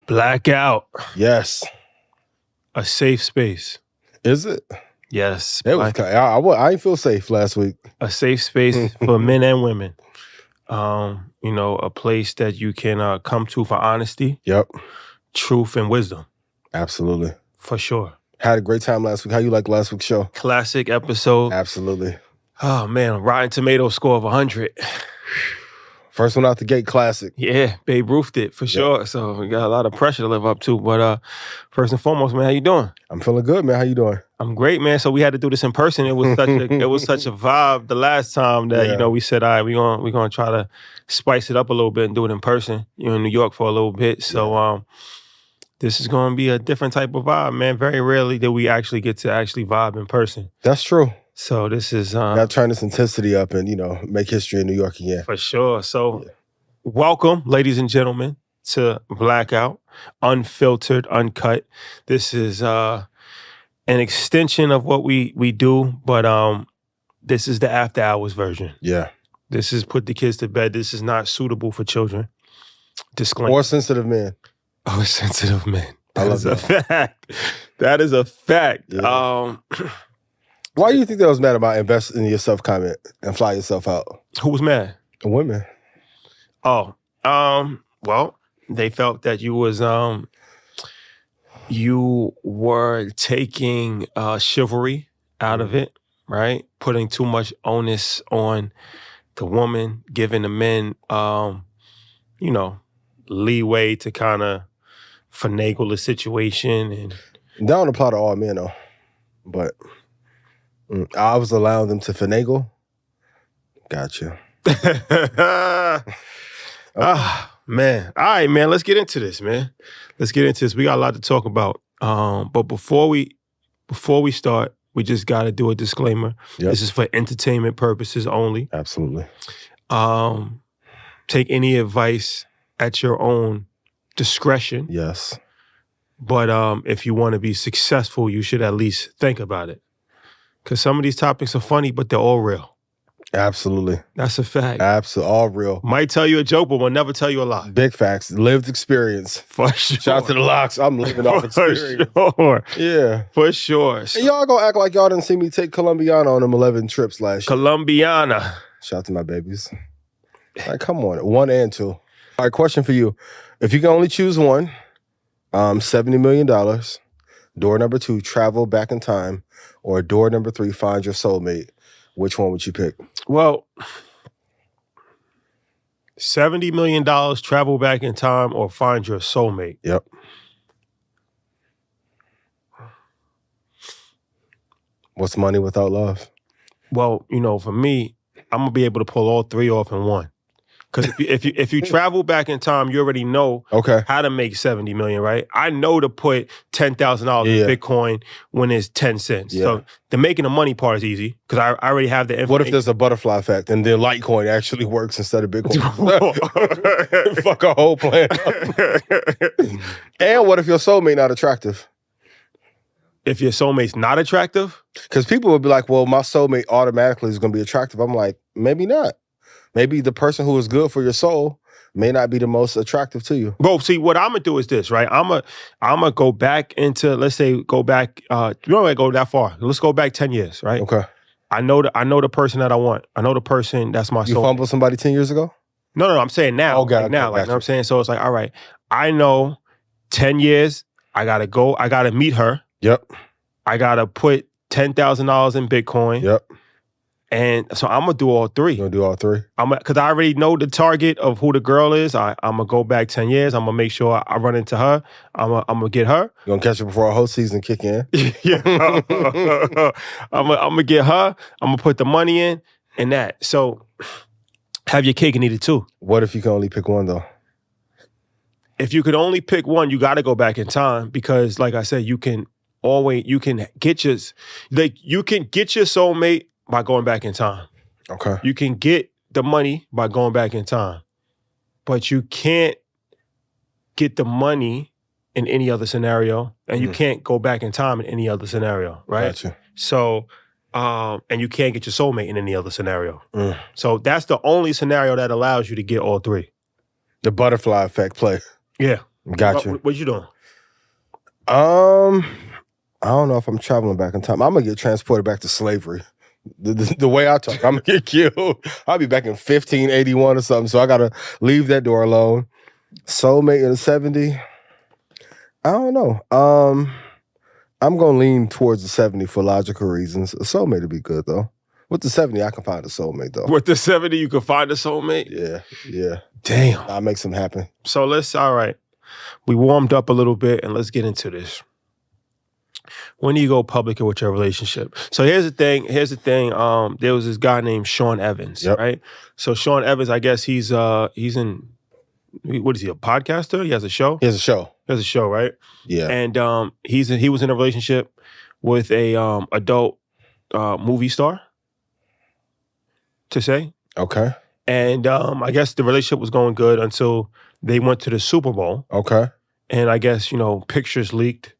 Blackout. Yes. A safe space. Is it? Yes. I didn't feel safe last week. A safe space for men and women. A place that you can come to for honesty. Yep. Truth and wisdom. Absolutely. For sure. Had a great time last week. How you like last week's show? Classic episode. Absolutely. Oh, man. Rotten Tomatoes score of 100. First one out the gate, classic. Yeah, Babe Ruthed it for sure. So we got a lot of pressure to live up to. But first and foremost, man, how you doing? I'm feeling good, man. How you doing? I'm great, man. So we had to do this in person. It was such a vibe the last time that we said, all right, we're gonna try to spice it up a little bit and do it in person. You're in New York for a little bit, so this is gonna be a different type of vibe, man. Very rarely do we actually get to vibe in person. That's true. So this is gotta turn this intensity up and make history in New York again. For sure. So welcome, ladies and gentlemen, to Blackout, unfiltered, uncut. This is an extension of what we do, but this is the after hours version. Yeah. This is put the kids to bed. This is not suitable for children. Disclaimer. Or sensitive men. Oh, sensitive men. That is a fact. That is a fact. Yeah. Why do you think they was mad about invest in yourself comment and fly yourself out? Who was mad? The women. Oh, well, they felt that you were taking chivalry out of it, right? Putting too much onus on the woman, giving the men, leeway to kind of finagle the situation. And that don't apply to all men, though. But I was allowing them to finagle. Gotcha. Man. All right, man. Let's get into this, man. Let's get into this. We got a lot to talk about. But before we start, we just got to do a disclaimer. Yep. This is for entertainment purposes only. Absolutely. Take any advice at your own discretion. Yes. But if you want to be successful, you should at least think about it. Because some of these topics are funny, but they're all real. Absolutely. That's a fact. Absolutely. All real. Might tell you a joke, but will never tell you a lie. Big facts. Lived experience. For sure. Shout out to the locks. I'm living off experience. For sure. Yeah. For sure. And y'all gonna act like y'all didn't see me take Colombiana on them 11 trips last year. Colombiana. Shout out to my babies. Like, come on. 1 and 2. All right, question for you. If you can only choose one, $70 million. Door number 2, travel back in time. Or door number 3, find your soulmate. Which one would you pick? Well, $70 million, travel back in time, or find your soulmate. Yep. What's money without love? Well, for me, I'm gonna be able to pull all 3 off in one. Because if you travel back in time, you already know how to make $70 million, right? I know to put $10,000 in Bitcoin when it's 10 cents. Yeah. So the making the money part is easy because I already have the information. What if there's a butterfly effect and then Litecoin actually works instead of Bitcoin? Fuck a whole plan. And what if your soulmate not attractive? If your soulmate's not attractive? Because people would be like, well, my soulmate automatically is going to be attractive. I'm like, maybe not. Maybe the person who is good for your soul may not be the most attractive to you. Well, see, what I'm gonna do is this, right? I'm gonna go back into, let's say, you don't want to go that far. Let's go back 10 years, right? Okay. I know the person that I want. I know the person that's my soul. You fumbled somebody 10 years ago? No, I'm saying now. Oh, God. Like now, you know what I'm saying? So it's like, all right, I know 10 years, I gotta meet her. Yep. I gotta put $10,000 in Bitcoin. Yep. And so I'm gonna do all 3. You're gonna do all 3? Because I already know the target of who the girl is. I'm gonna go back 10 years. I'm gonna make sure I run into her. I'm gonna get her. You're gonna catch her before our whole season kick in? Yeah. I'm gonna get her. I'm gonna put the money in and that. So have your cake and eat it too. What if you can only pick one though? If you could only pick one, you gotta go back in time because, like I said, you can get your soulmate by going back in time. Okay. You can get the money by going back in time. But you can't get the money in any other scenario, and you can't go back in time in any other scenario, right? Gotcha. So, and you can't get your soulmate in any other scenario. So that's the only scenario that allows you to get all 3. The butterfly effect play. Yeah. Gotcha. What you doing? I don't know if I'm traveling back in time. I'm gonna get transported back to slavery. The way I talk, I'm gonna get killed. I'll be back in 1581 or something, so I gotta leave that door alone. Soulmate in the 70. I don't know. I'm gonna lean towards the 70 for logical reasons. A soulmate would be good though. With the 70, I can find a soulmate though. With the 70, you can find a soulmate? Yeah. Damn. I'll make some happen. So all right. We warmed up a little bit and let's get into this. When do you go public with your relationship? So here's the thing. There was this guy named Sean Evans, right? So Sean Evans, I guess he's in, what is he, a podcaster? He has a show? He has a show, right? Yeah. And he was in a relationship with a adult movie star, to say. Okay. And I guess the relationship was going good until they went to the Super Bowl. Okay. And I guess, pictures leaked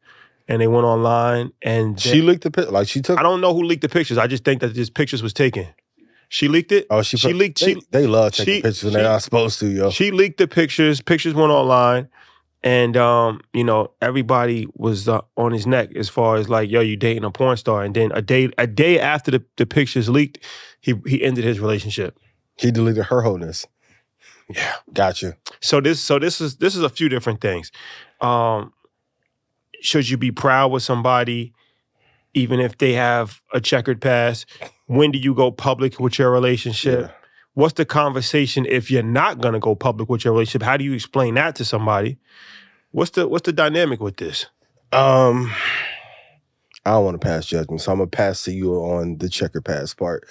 and they went online and... She leaked the picture? Like she took... I don't know who leaked the pictures. I just think that these pictures was taken. She leaked it? Oh, she leaked... They love taking pictures when they're not supposed to, yo. She leaked the pictures. Pictures went online. And, everybody was on his neck as far as like, yo, you dating a porn star. And then a day after the pictures leaked, he ended his relationship. He deleted her wholeness. Yeah. Gotcha. So this is a few different things. Should you be proud with somebody even if they have a checkered past? When do you go public with your relationship? Yeah. What's the conversation if you're not gonna go public with your relationship? How do you explain that to somebody? What's the dynamic with this? I don't want to pass judgment, so I'm gonna pass to you on the checkered past part.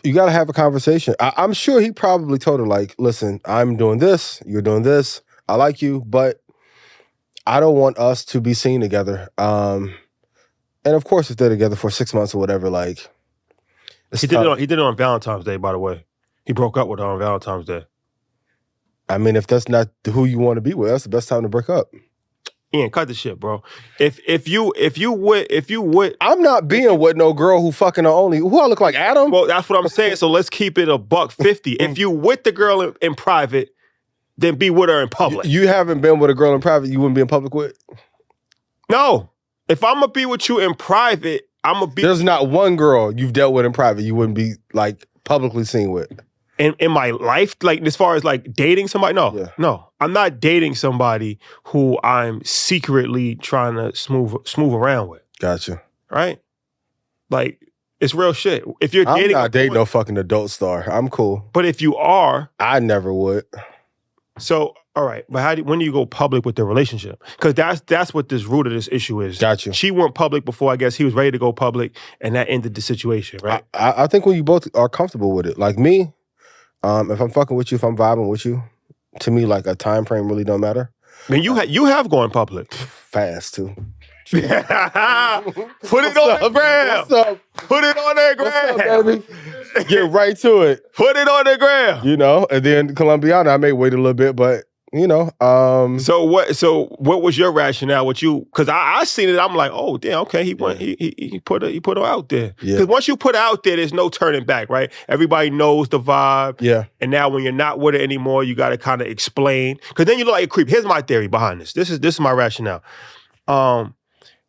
You got to have a conversation. I'm sure he probably told her, like, listen, I'm doing this, you're doing this, I like you, but I don't want us to be seen together. And of course, if they're together for 6 months or whatever, like... He did it on Valentine's Day, by the way. He broke up with her on Valentine's Day. I mean, if that's not who you want to be with, that's the best time to break up. Ian, cut the shit, bro. If you would, I'm not being with no girl who fucking only. Who I look like, Adam? Well, that's what I'm saying. So let's keep it $150. If you with the girl in private, then be with her in public. You haven't been with a girl in private you wouldn't be in public with? No. If I'm gonna be with you in private, I'm gonna be. There's not one girl you've dealt with in private you wouldn't be like publicly seen with. In my life, like as far as like dating somebody, no, I'm not dating somebody who I'm secretly trying to smooth around with. Gotcha. Right? Like it's real shit. If you're dating, I'm not dating no fucking adult star. I'm cool. But if you are, I never would. So all right, but when do you go public with the relationship? Because that's what this root of this issue is. Gotcha. She went public before I guess he was ready to go public, and that ended the situation, right? I think when you both are comfortable with it, like me. If I'm fucking with you, if I'm vibing with you, to me, like a time frame really don't matter. I mean, you have gone public. Fast, too. Put it on the gram. What's up? Put it on the gram. What's up, baby? Get right to it. Put it on the gram. You know, and then Colombiana, I may wait a little bit, but you know. So what was your rationale with you? Because I seen it, I'm like, oh damn, okay, he put her out there. Because once you put her out there, there's no turning back, right? Everybody knows the vibe. Yeah. And now when you're not with her anymore, you gotta kind of explain. Because then you look like a creep. Here's my theory behind this. This is my rationale.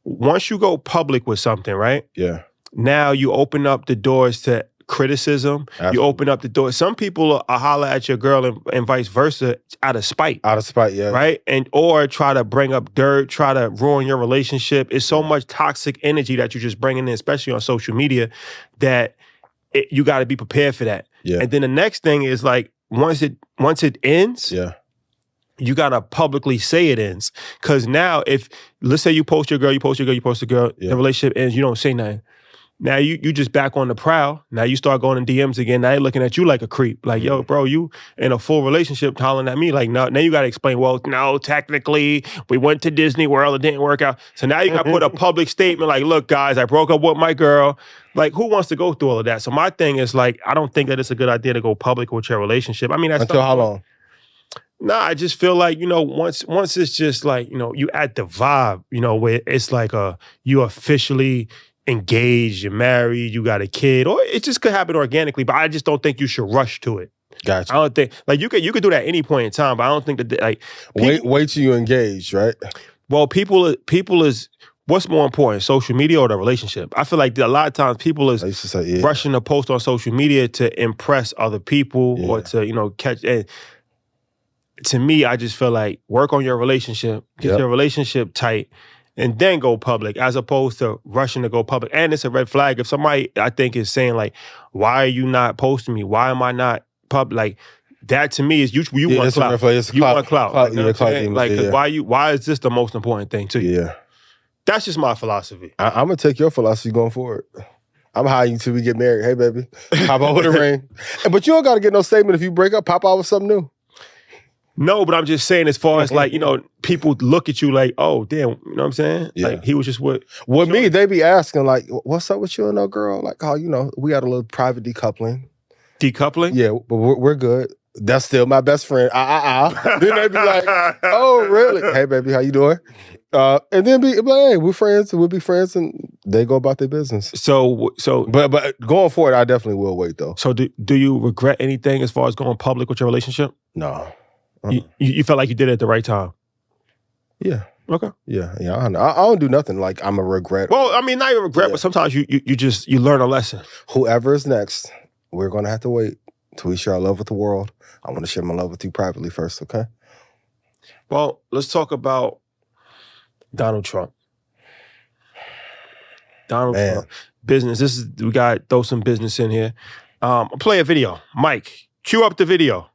Once you go public with something, right? Yeah. Now you open up the doors to criticism. Absolutely. You open up the door. Some people are holler at your girl and vice versa out of spite. Out of spite, yeah. Right? Or try to bring up dirt, try to ruin your relationship. It's so much toxic energy that you're just bringing in, especially on social media, that you got to be prepared for that. Yeah. And then the next thing is like, once it ends, you got to publicly say it ends. Because now if, let's say you post your girl, the relationship ends, you don't say nothing. Now you just back on the prowl. Now you start going in DMs again. Now they're looking at you like a creep. Like, yo, bro, you in a full relationship hollering at me. Like, no, now you got to explain, well, no, technically, we went to Disney World. It didn't work out. So now you got to put a public statement like, look, guys, I broke up with my girl. Like, who wants to go through all of that? So my thing is like, I don't think that it's a good idea to go public with your relationship. I mean, that's until how long? Nah, I just feel like, you know, once it's just like, you know, you at the vibe, you know, where it's like you officially engaged, you're married, you got a kid, or it just could happen organically, but I just don't think you should rush to it. Gotcha. I don't think like you could do that at any point in time, but I don't think that like wait till you engage, right? Well, people is what's more important, social media or the relationship? I feel like a lot of times people is rushing to post on social media to impress other people or to catch. And to me, I just feel like work on your relationship, get your relationship tight, and then go public, as opposed to rushing to go public. And it's a red flag if somebody I think is saying like, "Why are you not posting me? Why am I not public?" Like that to me is you want clout. You want clout. Why is this the most important thing to you? Yeah. That's just my philosophy. I'm gonna take your philosophy going forward. I'm hiding you till we get married. Hey, baby, pop out with a ring. But you don't gotta get no statement if you break up. Pop out with something new. No, but I'm just saying as far as like, people look at you like, oh, damn, you know what I'm saying? Yeah. Like he was just with me, they be asking like, what's up with you and no girl? Like, oh, we got a little private decoupling. Decoupling? Yeah, but we're good. That's still my best friend. Then they be like, oh, really? Hey, baby, how you doing? And then be like, hey, we're friends. We'll be friends, and they go about their business. But going forward, I definitely will wait though. So do you regret anything as far as going public with your relationship? No. You felt like you did it at the right time? Yeah. Okay. Yeah. I don't do nothing like I'm a regret. Well, I mean, not even regret, but sometimes you learn a lesson. Whoever is next, we're gonna have to wait till we share our love with the world. I want to share my love with you privately first, okay? Well, let's talk about Donald Trump. Donald Trump. Business. We got to throw some business in here. I'll play a video. Mike, cue up the video.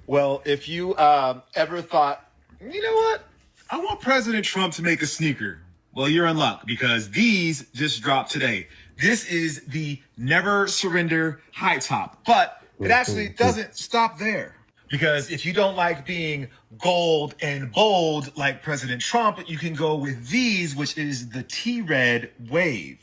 Well, if you ever thought, you know what? I want President Trump to make a sneaker. Well, you're in luck because these just dropped today. This is the Never Surrender high top, but it actually doesn't stop there. Because if you don't like being gold and bold like President Trump, you can go with these, which is the T-Red Wave.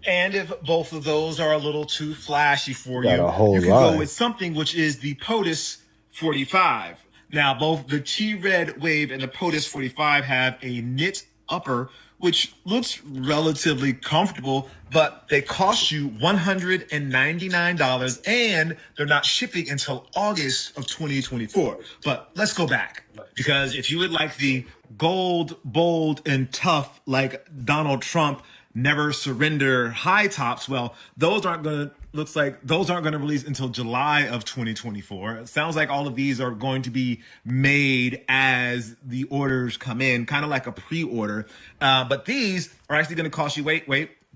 And if both of those are a little too flashy for you, you can go with something which is the POTUS 45. Now, both the T-Red Wave and the POTUS 45 have a knit upper, which looks relatively comfortable, but they cost you $199 and they're not shipping until August of 2024. But let's go back, because if you would like the gold, bold, and tough like Donald Trump Never Surrender high tops, well, those aren't going to release until July of 2024. It sounds like all of these are going to be made as the orders come in, kind of like a pre-order. But these are actually going to cost you, wait,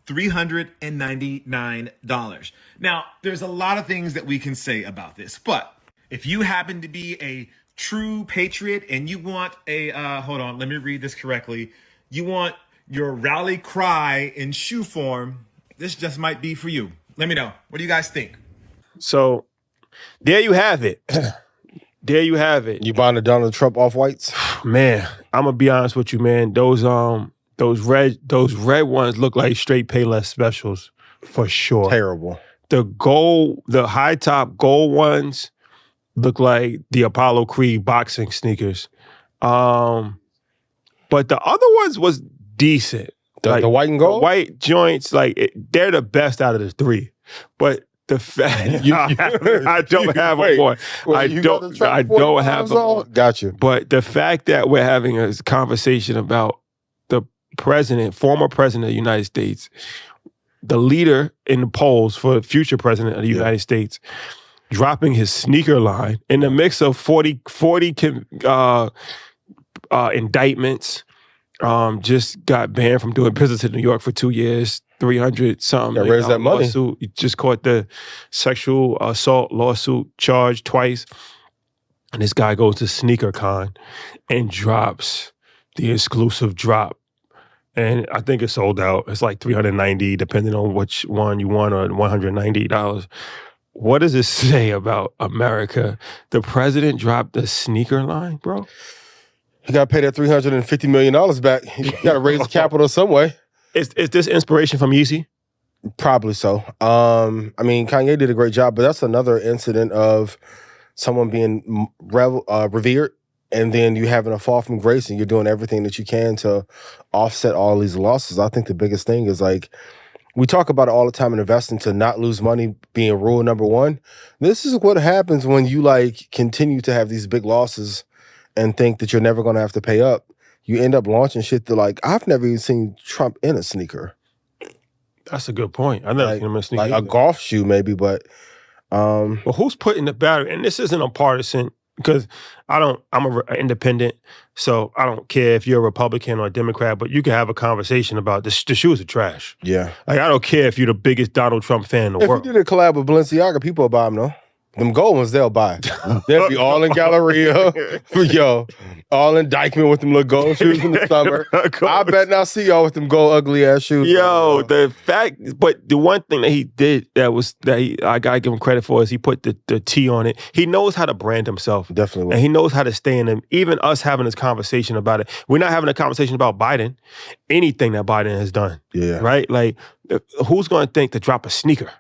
$399. Now, there's a lot of things that we can say about this, but if you happen to be a true patriot and you want a, hold on, let me read this correctly. You want your rally cry in shoe form, this just might be for you. Let me know. What do you guys think? So, there you have it. There you have it. You buying the Donald Trump off-whites? Man, I'm gonna be honest with you, man. Those red ones look like straight Payless specials for sure. Terrible. The high top gold ones look like the Apollo Creed boxing sneakers. But the other ones was decent. The white and gold? The white joints, they're the best out of the three. But the fact I don't have a one. I don't have a one. Got you. But the fact that we're having a conversation about the former president of the United States, the leader in the polls for the future president of the United States, dropping his sneaker line in the mix of 40 indictments. Just got banned from doing business in New York for 2 years, 300 something. Raise that money. Lawsuit. He just caught the sexual assault lawsuit charge twice. And this guy goes to SneakerCon and drops the exclusive drop. And I think it's sold out. It's like $390, depending on which one you want, or $190. What does this say about America? The president dropped the sneaker line, bro? You got to pay that $350 million back. You got to raise the capital some way. Is this inspiration from Yeezy? Probably so. I mean, Kanye did a great job, but that's another incident of someone being revered, and then you having a fall from grace, and you're doing everything that you can to offset all these losses. I think the biggest thing is we talk about it all the time in investing, to not lose money being rule number one. This is what happens when you like continue to have these big losses and think that you're never going to have to pay up. You end up launching shit that, like, I've never even seen Trump in a sneaker. That's a good point. I've never seen him in a sneaker. Like a golf shoe maybe, but well, who's putting the battery? And this isn't a partisan, because I'm an independent, so I don't care if you're a Republican or a Democrat, but you can have a conversation about the shoes are trash. Yeah. Like, I don't care if you're the biggest Donald Trump fan in the world. If you did a collab with Balenciaga, people will buy them, though. Them gold ones, they'll buy. They'll be all in Galleria. Yo, all in Dykeman with them little gold shoes in the summer. I bet not see y'all with them gold ugly ass shoes. Yo, but the one thing that he did I gotta give him credit for is he put the T on it. He knows how to brand himself. Definitely. And he knows how to stay in them. Even us having this conversation about it, we're not having a conversation about Biden. Anything that Biden has done. Yeah. Right? Like, who's gonna think to drop a sneaker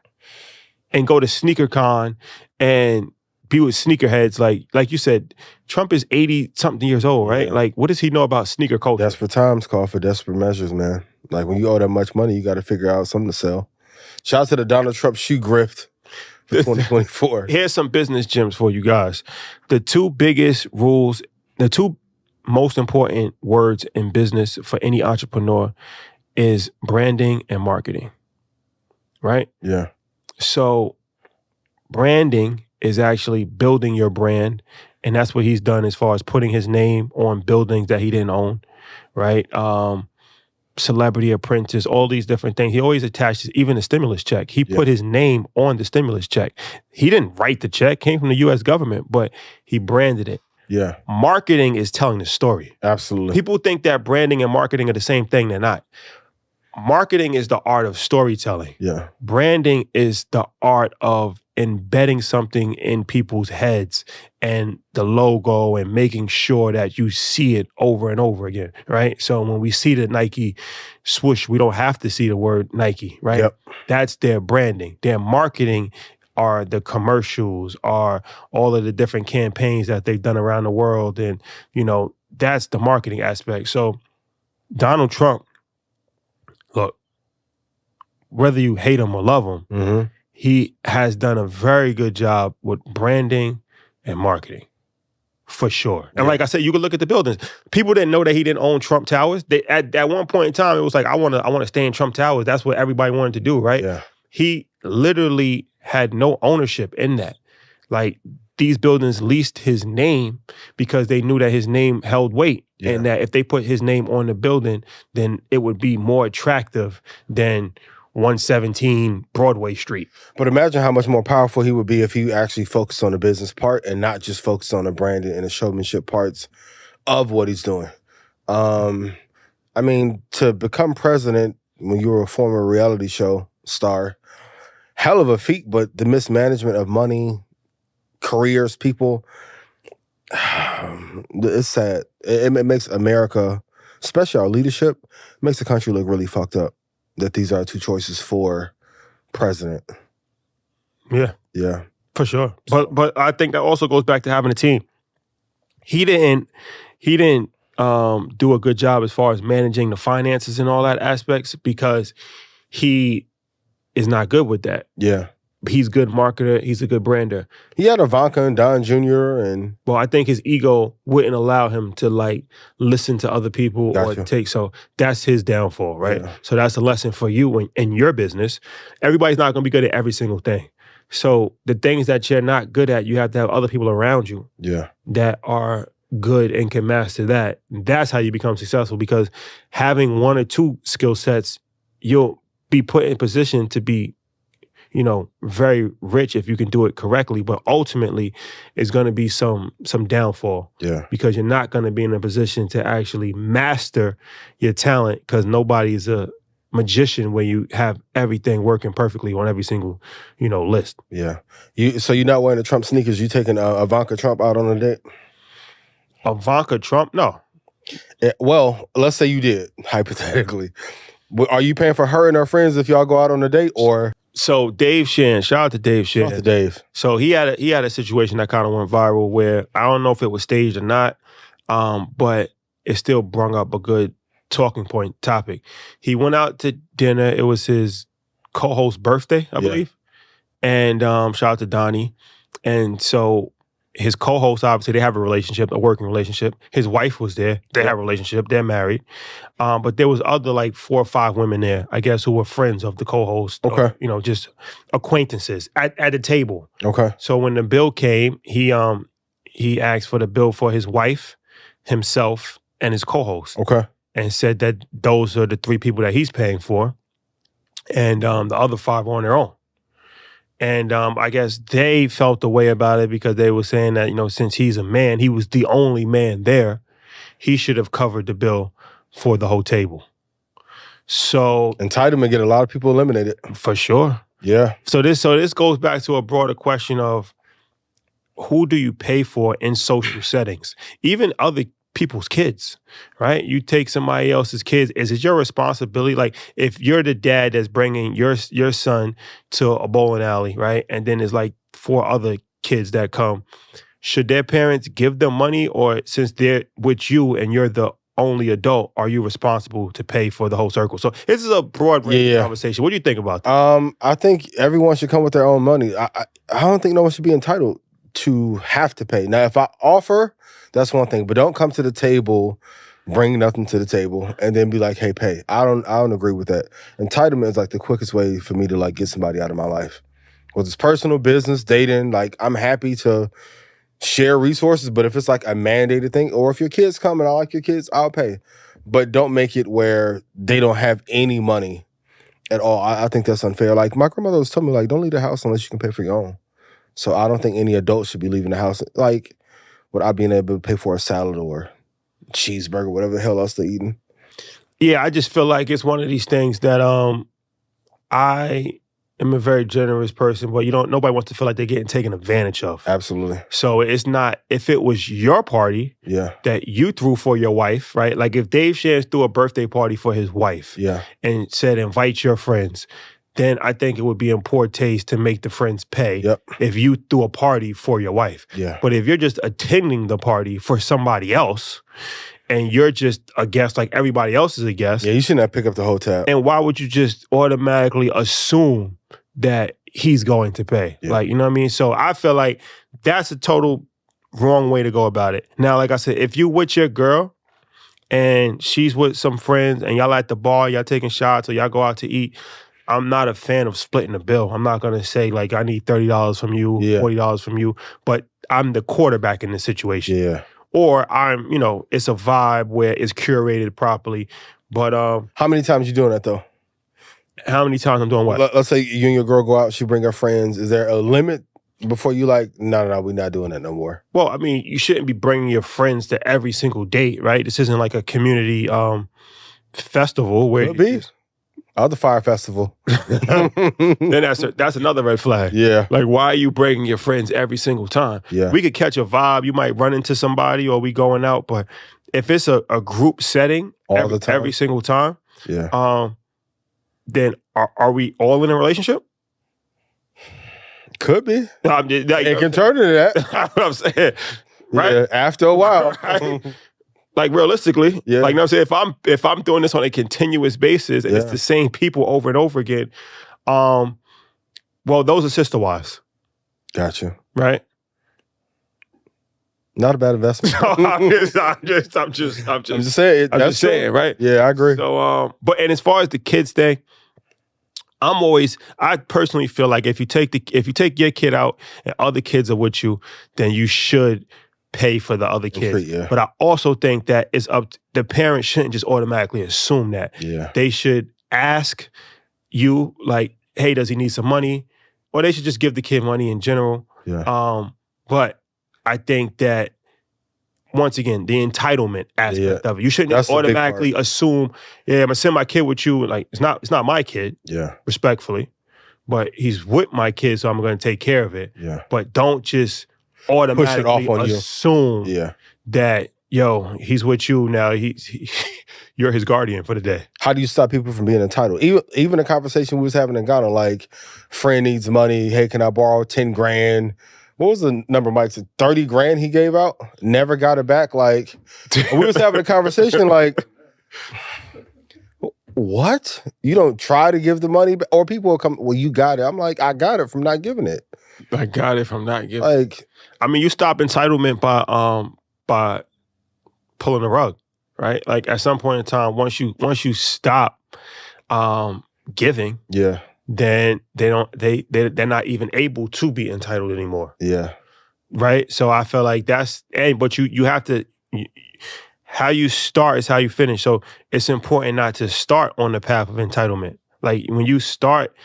and go to SneakerCon and be with sneakerheads? Like you said, Trump is 80-something years old, right? Yeah. Like, what does he know about sneaker culture? Desperate times call for desperate measures, man. Like, when you owe that much money, you got to figure out something to sell. Shout out to the Donald Trump shoe grift for 2024. Here's some business gems for you guys. The two biggest rules, the two most important words in business for any entrepreneur is branding and marketing, right? Yeah. So branding is actually building your brand, and that's what he's done as far as putting his name on buildings that he didn't own, right? Celebrity Apprentice, all these different things. He always attaches, even the stimulus check. He put his name on the stimulus check. He didn't write the check, came from the U.S. government, but he branded it. Yeah. Marketing is telling the story. Absolutely. People think that branding and marketing are the same thing. They're not. Marketing is the art of storytelling. Yeah. Branding is the art of embedding something in people's heads and the logo and making sure that you see it over and over again, right? So when we see the Nike swoosh, we don't have to see the word Nike, right? Yep. That's their branding. Their marketing are the commercials, are all of the different campaigns that they've done around the world. And, that's the marketing aspect. So Donald Trump, look, whether you hate him or love him, he has done a very good job with branding and marketing, for sure. And like I said, you can look at the buildings. People didn't know that he didn't own Trump Towers. At one point in time, it was like, I want to stay in Trump Towers. That's what everybody wanted to do, right? Yeah. He literally had no ownership in that. Like, these buildings leased his name because they knew that his name held weight, and that if they put his name on the building, then it would be more attractive than 117 Broadway Street. But imagine how much more powerful he would be if he actually focused on the business part and not just focused on the branding and the showmanship parts of what he's doing. I mean, to become president when you were a former reality show star, hell of a feat, but the mismanagement of money, careers, people, it's sad. It makes America, especially our leadership, makes the country look really fucked up that these are two choices for president. Yeah. Yeah. For sure. But I think that also goes back to having a team. He didn't do a good job as far as managing the finances and all that aspects because he is not good with that. Yeah. He's a good marketer. He's a good brander. He had Ivanka and Don Jr. and... Well, I think his ego wouldn't allow him to listen to other people or take... So that's his downfall, right? Yeah. So that's a lesson for you in your business. Everybody's not going to be good at every single thing. So the things that you're not good at, you have to have other people around you that are good and can master that. That's how you become successful, because having one or two skill sets, you'll be put in position to be very rich if you can do it correctly, but ultimately it's going to be some downfall. Yeah. Because you're not going to be in a position to actually master your talent, because nobody's a magician where you have everything working perfectly on every single, list. Yeah. So you're not wearing the Trump sneakers, you taking Ivanka Trump out on a date? Ivanka Trump? No. Well, let's say you did, hypothetically. Are you paying for her and her friends if y'all go out on a date, or... So Dave Shan, shout out to Dave Shan. Shout out to Dave. So he had a situation that kind of went viral where I don't know if it was staged or not, but it still brought up a good talking point topic. He went out to dinner. It was his co-host's birthday, I believe. And shout out to Donnie. And so his co-host, obviously, they have a relationship, a working relationship. His wife was there. They have a relationship. They're married. But there was other like 4 or 5 women there, I guess, who were friends of the co-host. Okay. Or, just acquaintances at the table. Okay. So when the bill came, he asked for the bill for his wife, himself, and his co-host. Okay. And said that those are the 3 people that he's paying for. And the other 5 are on their own. And I guess they felt the way about it because they were saying that, since he's a man, he was the only man there, he should have covered the bill for the whole table. So entitlement get a lot of people eliminated. For sure. Yeah. So this goes back to a broader question of who do you pay for in social settings? Even other people's kids, right? You take somebody else's kids. Is it your responsibility? Like if you're the dad that's bringing your son to a bowling alley, right? And then there's like 4 other kids that come. Should their parents give them money, or since they're with you and you're the only adult, are you responsible to pay for the whole circle? So this is a broad range conversation. What do you think about that? I think everyone should come with their own money. I don't think no one should be entitled to have to pay. Now, if I offer, that's one thing, but don't come to the table, bring nothing to the table, and then be like, "Hey, pay." I don't agree with that. Entitlement is like the quickest way for me to like get somebody out of my life. Whether it's personal, business, dating, like I'm happy to share resources, but if it's like a mandated thing, or if your kids come and I like your kids, I'll pay. But don't make it where they don't have any money at all. I think that's unfair. Like my grandmother was telling me, like, don't leave the house unless you can pay for your own. So I don't think any adult should be leaving the house, like, without being able to pay for a salad or cheeseburger, whatever the hell else they're eating. Yeah, I just feel like it's one of these things that I am a very generous person, but nobody wants to feel like they're getting taken advantage of. Absolutely. So it's not, if it was your party that you threw for your wife, right? Like if Dave Shams threw a birthday party for his wife and said, invite your friends, then I think it would be in poor taste to make the friends pay if you threw a party for your wife. But if you're just attending the party for somebody else and you're just a guest like everybody else is a guest. Yeah, you shouldn't have pick up the whole tab. And why would you just automatically assume that he's going to pay? Like, you know what I mean? So I feel like that's a total wrong way to go about it. Now, like I said, if you with your girl and she's with some friends and y'all at the bar, y'all taking shots or y'all go out to eat, I'm not a fan of splitting the bill. I'm not going to say, like, I need $30 from you, $40 from you, but I'm the quarterback in this situation. Or I'm, it's a vibe where it's curated properly. But how many times you doing that, though? How many times I'm doing what? Let's say you and your girl go out, she bring her friends. Is there a limit before you like, no, we're not doing that no more? Well, I mean, you shouldn't be bringing your friends to every single date, right? This isn't like a community festival where... Could be. Other fire festival. Then that's another red flag. Yeah. Like, why are you bringing your friends every single time? Yeah. We could catch a vibe. You might run into somebody or we going out. But if it's a group setting the time, every single time, then are we all in a relationship? Could be. It can turn into that. That's what I'm saying. Right? Yeah, after a while. Right? Like realistically, like, you know what I'm saying? If I'm doing this on a continuous basis and it's the same people over and over again, well, those are sister wives. Gotcha. Right? Not a bad investment. I'm just saying, right? Yeah, I agree. So, and as far as the kids thing, I personally feel like if you take your kid out and other kids are with you, then you should pay for the other kids. But I also think that it's the parents shouldn't just automatically assume that. They should ask you, like, hey, does he need some money? Or they should just give the kid money in general. But I think that, once again, the entitlement aspect of it. You shouldn't just automatically assume, I'm gonna send my kid with you. Like, it's not my kid, respectfully. But he's with my kid, so I'm gonna take care of it. But don't just automatically push it off on assume that, he's with you now. You're his guardian for the day. How do you stop people from being entitled? Even the conversation we was having in Ghana, like, friend needs money. Hey, can I borrow 10 grand? What was the number Mike said? 30 grand he gave out? Never got it back. Like, we was having a conversation like, What? You don't try to give the money back? Or people will come, well, you got it. I'm like, I got it from not giving it. I got it from not giving. Like, I mean, you stop entitlement by pulling the rug, right? Like at some point in time, once you stop giving, yeah, then they're not even able to be entitled anymore. Yeah. Right? So I feel like but you have to, how you start is how you finish. So it's important not to start on the path of entitlement. Like when you start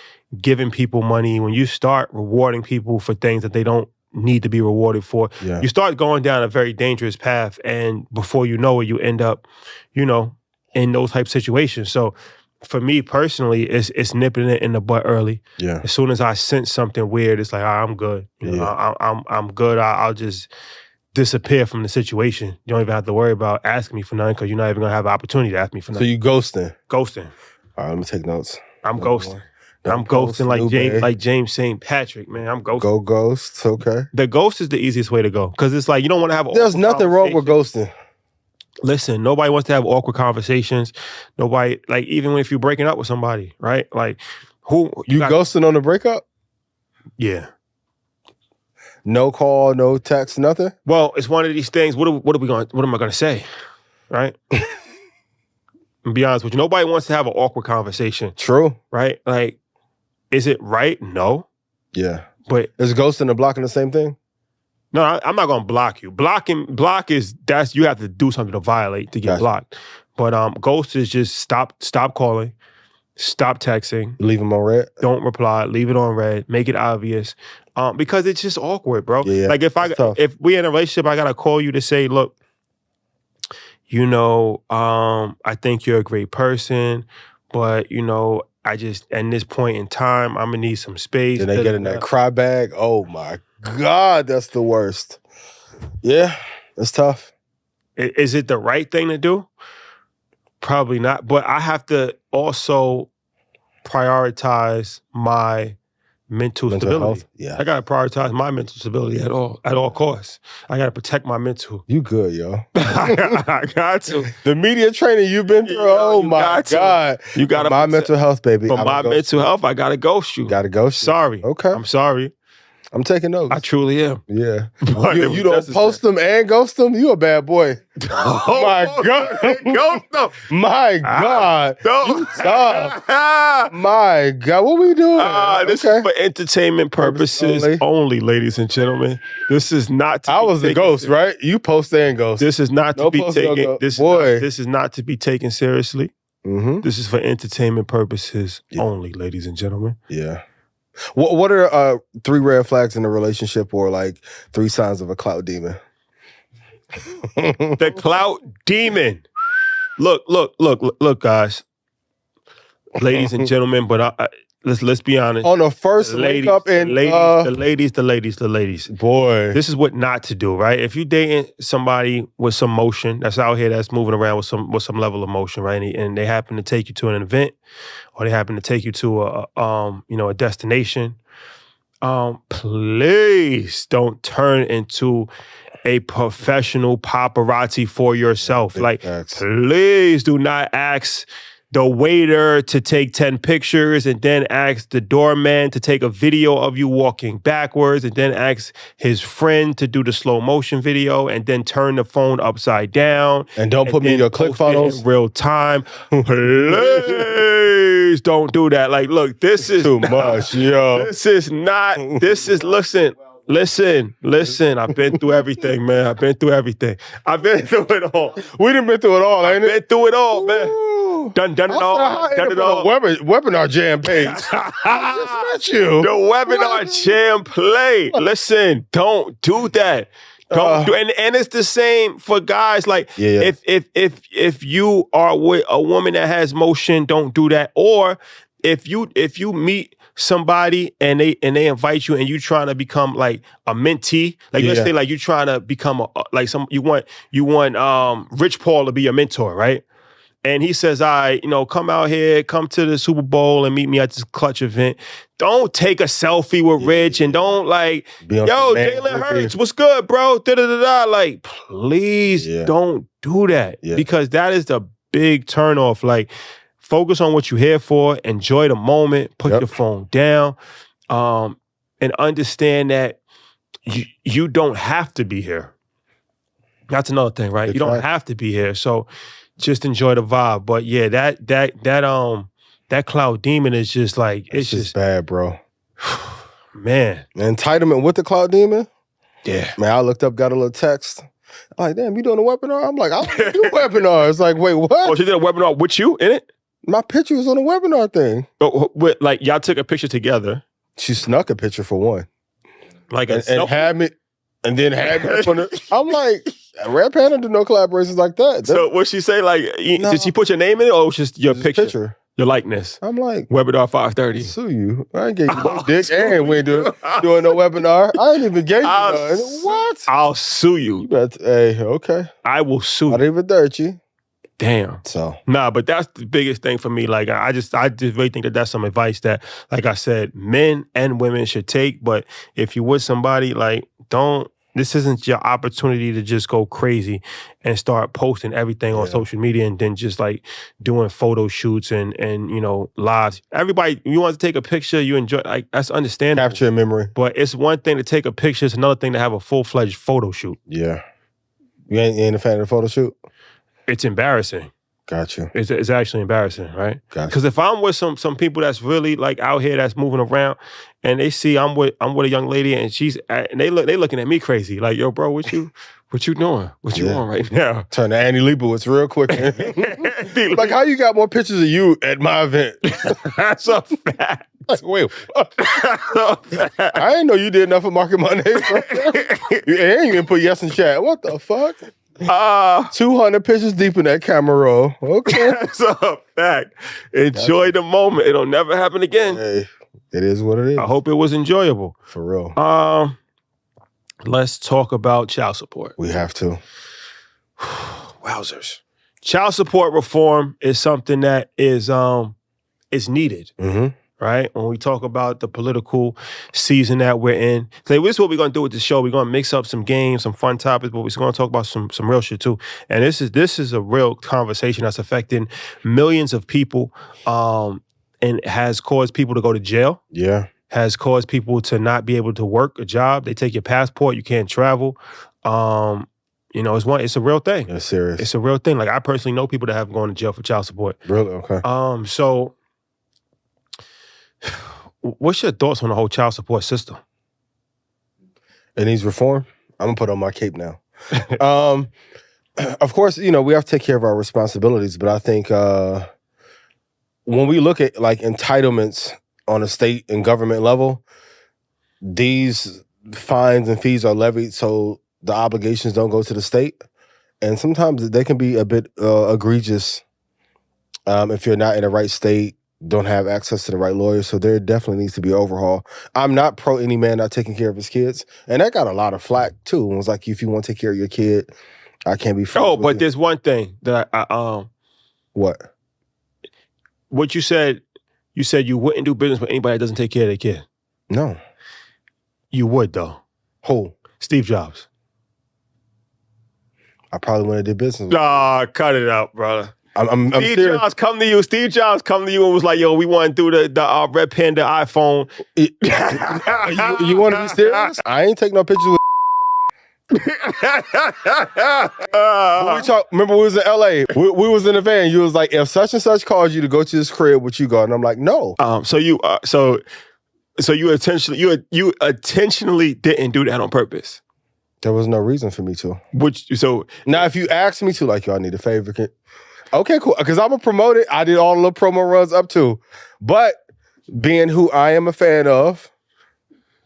giving people money, when you start rewarding people for things that they don't need to be rewarded for, you start going down a very dangerous path. And before you know it, you end up, in those type of situations. So for me personally, it's nipping it in the butt early. Yeah. As soon as I sense something weird, it's like, I'm good. I'm good. I'll just disappear from the situation. You don't even have to worry about asking me for nothing because you're not even gonna have an opportunity to ask me for nothing. So you ghosting? Ghosting. All right, let me take notes. I'm ghosting. I'm ghosting like James St. Patrick, man. I'm ghosting. Go ghost. Okay. The ghost is the easiest way to go because it's like you don't want to have. There's nothing wrong with ghosting. Listen, nobody wants to have awkward conversations. Nobody, like, even if you're breaking up with somebody, right? Like, you ghosting on the breakup? Yeah. No call, no text, nothing? Well, it's one of these things. What am I gonna say? Right? And be honest with you, nobody wants to have an awkward conversation. True. Right? Like, is it right? No. Yeah. But is ghosting and blocking the same thing? No, I'm not gonna block you. Block is you have to do something to violate to get blocked. But ghost is just stop calling, stop texting, leave them on red, don't reply, leave it on red, make it obvious, because it's just awkward, bro. Yeah, like if we're in a relationship, I gotta call you to say, look, I think you're a great person, but I just at this point in time, I'm gonna need some space. Then they get in that cry bag. Oh my God, that's the worst. Yeah, it's tough. Is it the right thing to do? Probably not. But I have to also prioritize my mental stability. Health? Yeah. I gotta prioritize my mental stability at all costs. I gotta protect my mental. You good, yo. I got to. The media training you've been through, oh my God. You gotta my mental health, baby. For my mental health, I gotta ghost you. Gotta ghost you. Sorry. Okay. I'm sorry. I'm taking notes. I truly am. Yeah. You don't post them and ghost them? You a bad boy. Oh my God. Ghost them. My God. You tough. My God. What we doing? This is for entertainment purposes only, ladies and gentlemen. This is not to I was the ghost, right? You post and ghost. This is not to be taken. This is not to be taken seriously. Mm-hmm. This is for entertainment purposes only, ladies and gentlemen. Yeah. What are 3 red flags in a relationship, or like 3 signs of a clout demon? The clout demon. Look, guys, ladies and gentlemen. But let's be honest. On the first ladies, wake up in the ladies. Boy, this is what not to do, right? If you're dating somebody with some motion that's out here, that's moving around with some level of motion, right? And they happen to take you to an event, or they happen to take you to a destination. Please don't turn into a professional paparazzi for yourself. Please do not ask the waiter to take 10 pictures and then ask the doorman to take a video of you walking backwards and then ask his friend to do the slow motion video and then turn the phone upside down. And don't put me in your ClickFunnels. In real time. Please don't do that. Like, look, this is too much, yo. Listen. I've been through everything, man. I've been through everything. I've been through it all. We done been through it all, ain't it? Been through it all, man. Done it all. Done it all. Webinar jam page. I just met you. The webinar jam play. Listen, don't do that. Don't do, and it's the same for guys. Like, if you are with a woman that has motion, don't do that. Or if you meet somebody and they invite you and you trying to become like a mentee, like let's say like you trying to become you want Rich Paul to be your mentor, right? And he says, come out here, come to the Super Bowl and meet me at this Clutch event. Don't take a selfie with Rich and don't Jalen Hurts, what's good, bro? Da-da-da-da. Like, please don't do that because that is the big turnoff. Like, focus on what you're here for. Enjoy the moment. Put your phone down, and understand that you don't have to be here. That's another thing, right? You don't have to be here. So just enjoy the vibe. But yeah, that cloud demon is just like it's just bad, bro. Man. Entitlement with the cloud demon? Yeah. Man, I looked up, got a little text. I'm like, damn, you doing a webinar? I'm like, I don't do webinars. Like, wait, what? Oh, she did a webinar with you in it? My picture was on a webinar thing. Oh, like y'all took a picture together. She snuck a picture for one. Like and had me on the, I'm like, Red Panda do no collaborations like that. So what she say? Like, did she put your name in it, or it was just your picture? Your likeness. I'm like, webinar 5:30. Sue you. I ain't gave you no dick, and we ain't doing no webinar. I ain't even gave you none. What? I'll sue you. Hey, okay. I will sue you. Not even dirty. Damn. So nah, but that's the biggest thing for me. Like I just really think that that's some advice that, like I said, men and women should take. But if you're with somebody, like this isn't your opportunity to just go crazy and start posting everything on social media and then just like doing photo shoots and lives. Everybody, you want to take a picture, you enjoy, like that's understandable. Capture a memory. But it's one thing to take a picture, it's another thing to have a full-fledged photo shoot. Yeah. You ain't a fan of the photo shoot? It's embarrassing. Got you. It's actually embarrassing, right? Got you. Because if I'm with some people that's really like out here that's moving around, and they see I'm with a young lady and they looking at me crazy, like, yo, bro, what you doing? What you on right now? Turn to Annie Leibovitz real quick. Like, how you got more pictures of you at my event? That's a fact. Like, wait, I didn't know you did enough for Market Mondays. You ain't even put yes in chat. What the fuck? 200 pictures deep in that camera roll. Okay. That's a fact. Enjoy the moment. It'll never happen again. Hey, it is what it is. I hope it was enjoyable. For real. Let's talk about child support. We have to. Wowzers. Child support reform is something that is needed. Mm-hmm. Right? When we talk about the political season that we're in. So this is what we're going to do with the show. We're going to mix up some games, some fun topics, but we're going to talk about some real shit too. And this is a real conversation that's affecting millions of people and has caused people to go to jail. Yeah. Has caused people to not be able to work a job. They take your passport, you can't travel. It's a real thing. It's serious. It's a real thing. Like I personally know people that have gone to jail for child support. Really? Okay. So what's your thoughts on the whole child support system? It needs reform. I'm gonna put on my cape now. Of course, we have to take care of our responsibilities, but I think when we look at like entitlements on a state and government level, these fines and fees are levied so the obligations don't go to the state, and sometimes they can be a bit egregious if you're not in the right state. Don't have access to the right lawyers, so there definitely needs to be overhaul. I'm not pro any man not taking care of his kids, and that got a lot of flack too. It was like, if you want to take care of your kid, I can't be friends with but you. there's one thing that I what you said you wouldn't do business with anybody that doesn't take care of their kid. No. You would though. Who? Steve Jobs. I probably wouldn't have did business with Nah, cut it out, brother. I'm Steve serious. Jobs come to you. Steve Jobs come to you and was like, "Yo, we want to do the Red Panda iPhone." You want to be serious? I ain't taking no pictures with. Remember we was in LA. We was in a van. You was like, if such and such calls you to go to this crib, would you go? And I'm like, no. So you intentionally didn't do that on purpose. There was no reason for me to. So now, if you ask me to, like, y'all need a favor. Okay, cool. Because I'm a promoter. I did all the little promo runs up to. But being who I am a fan of,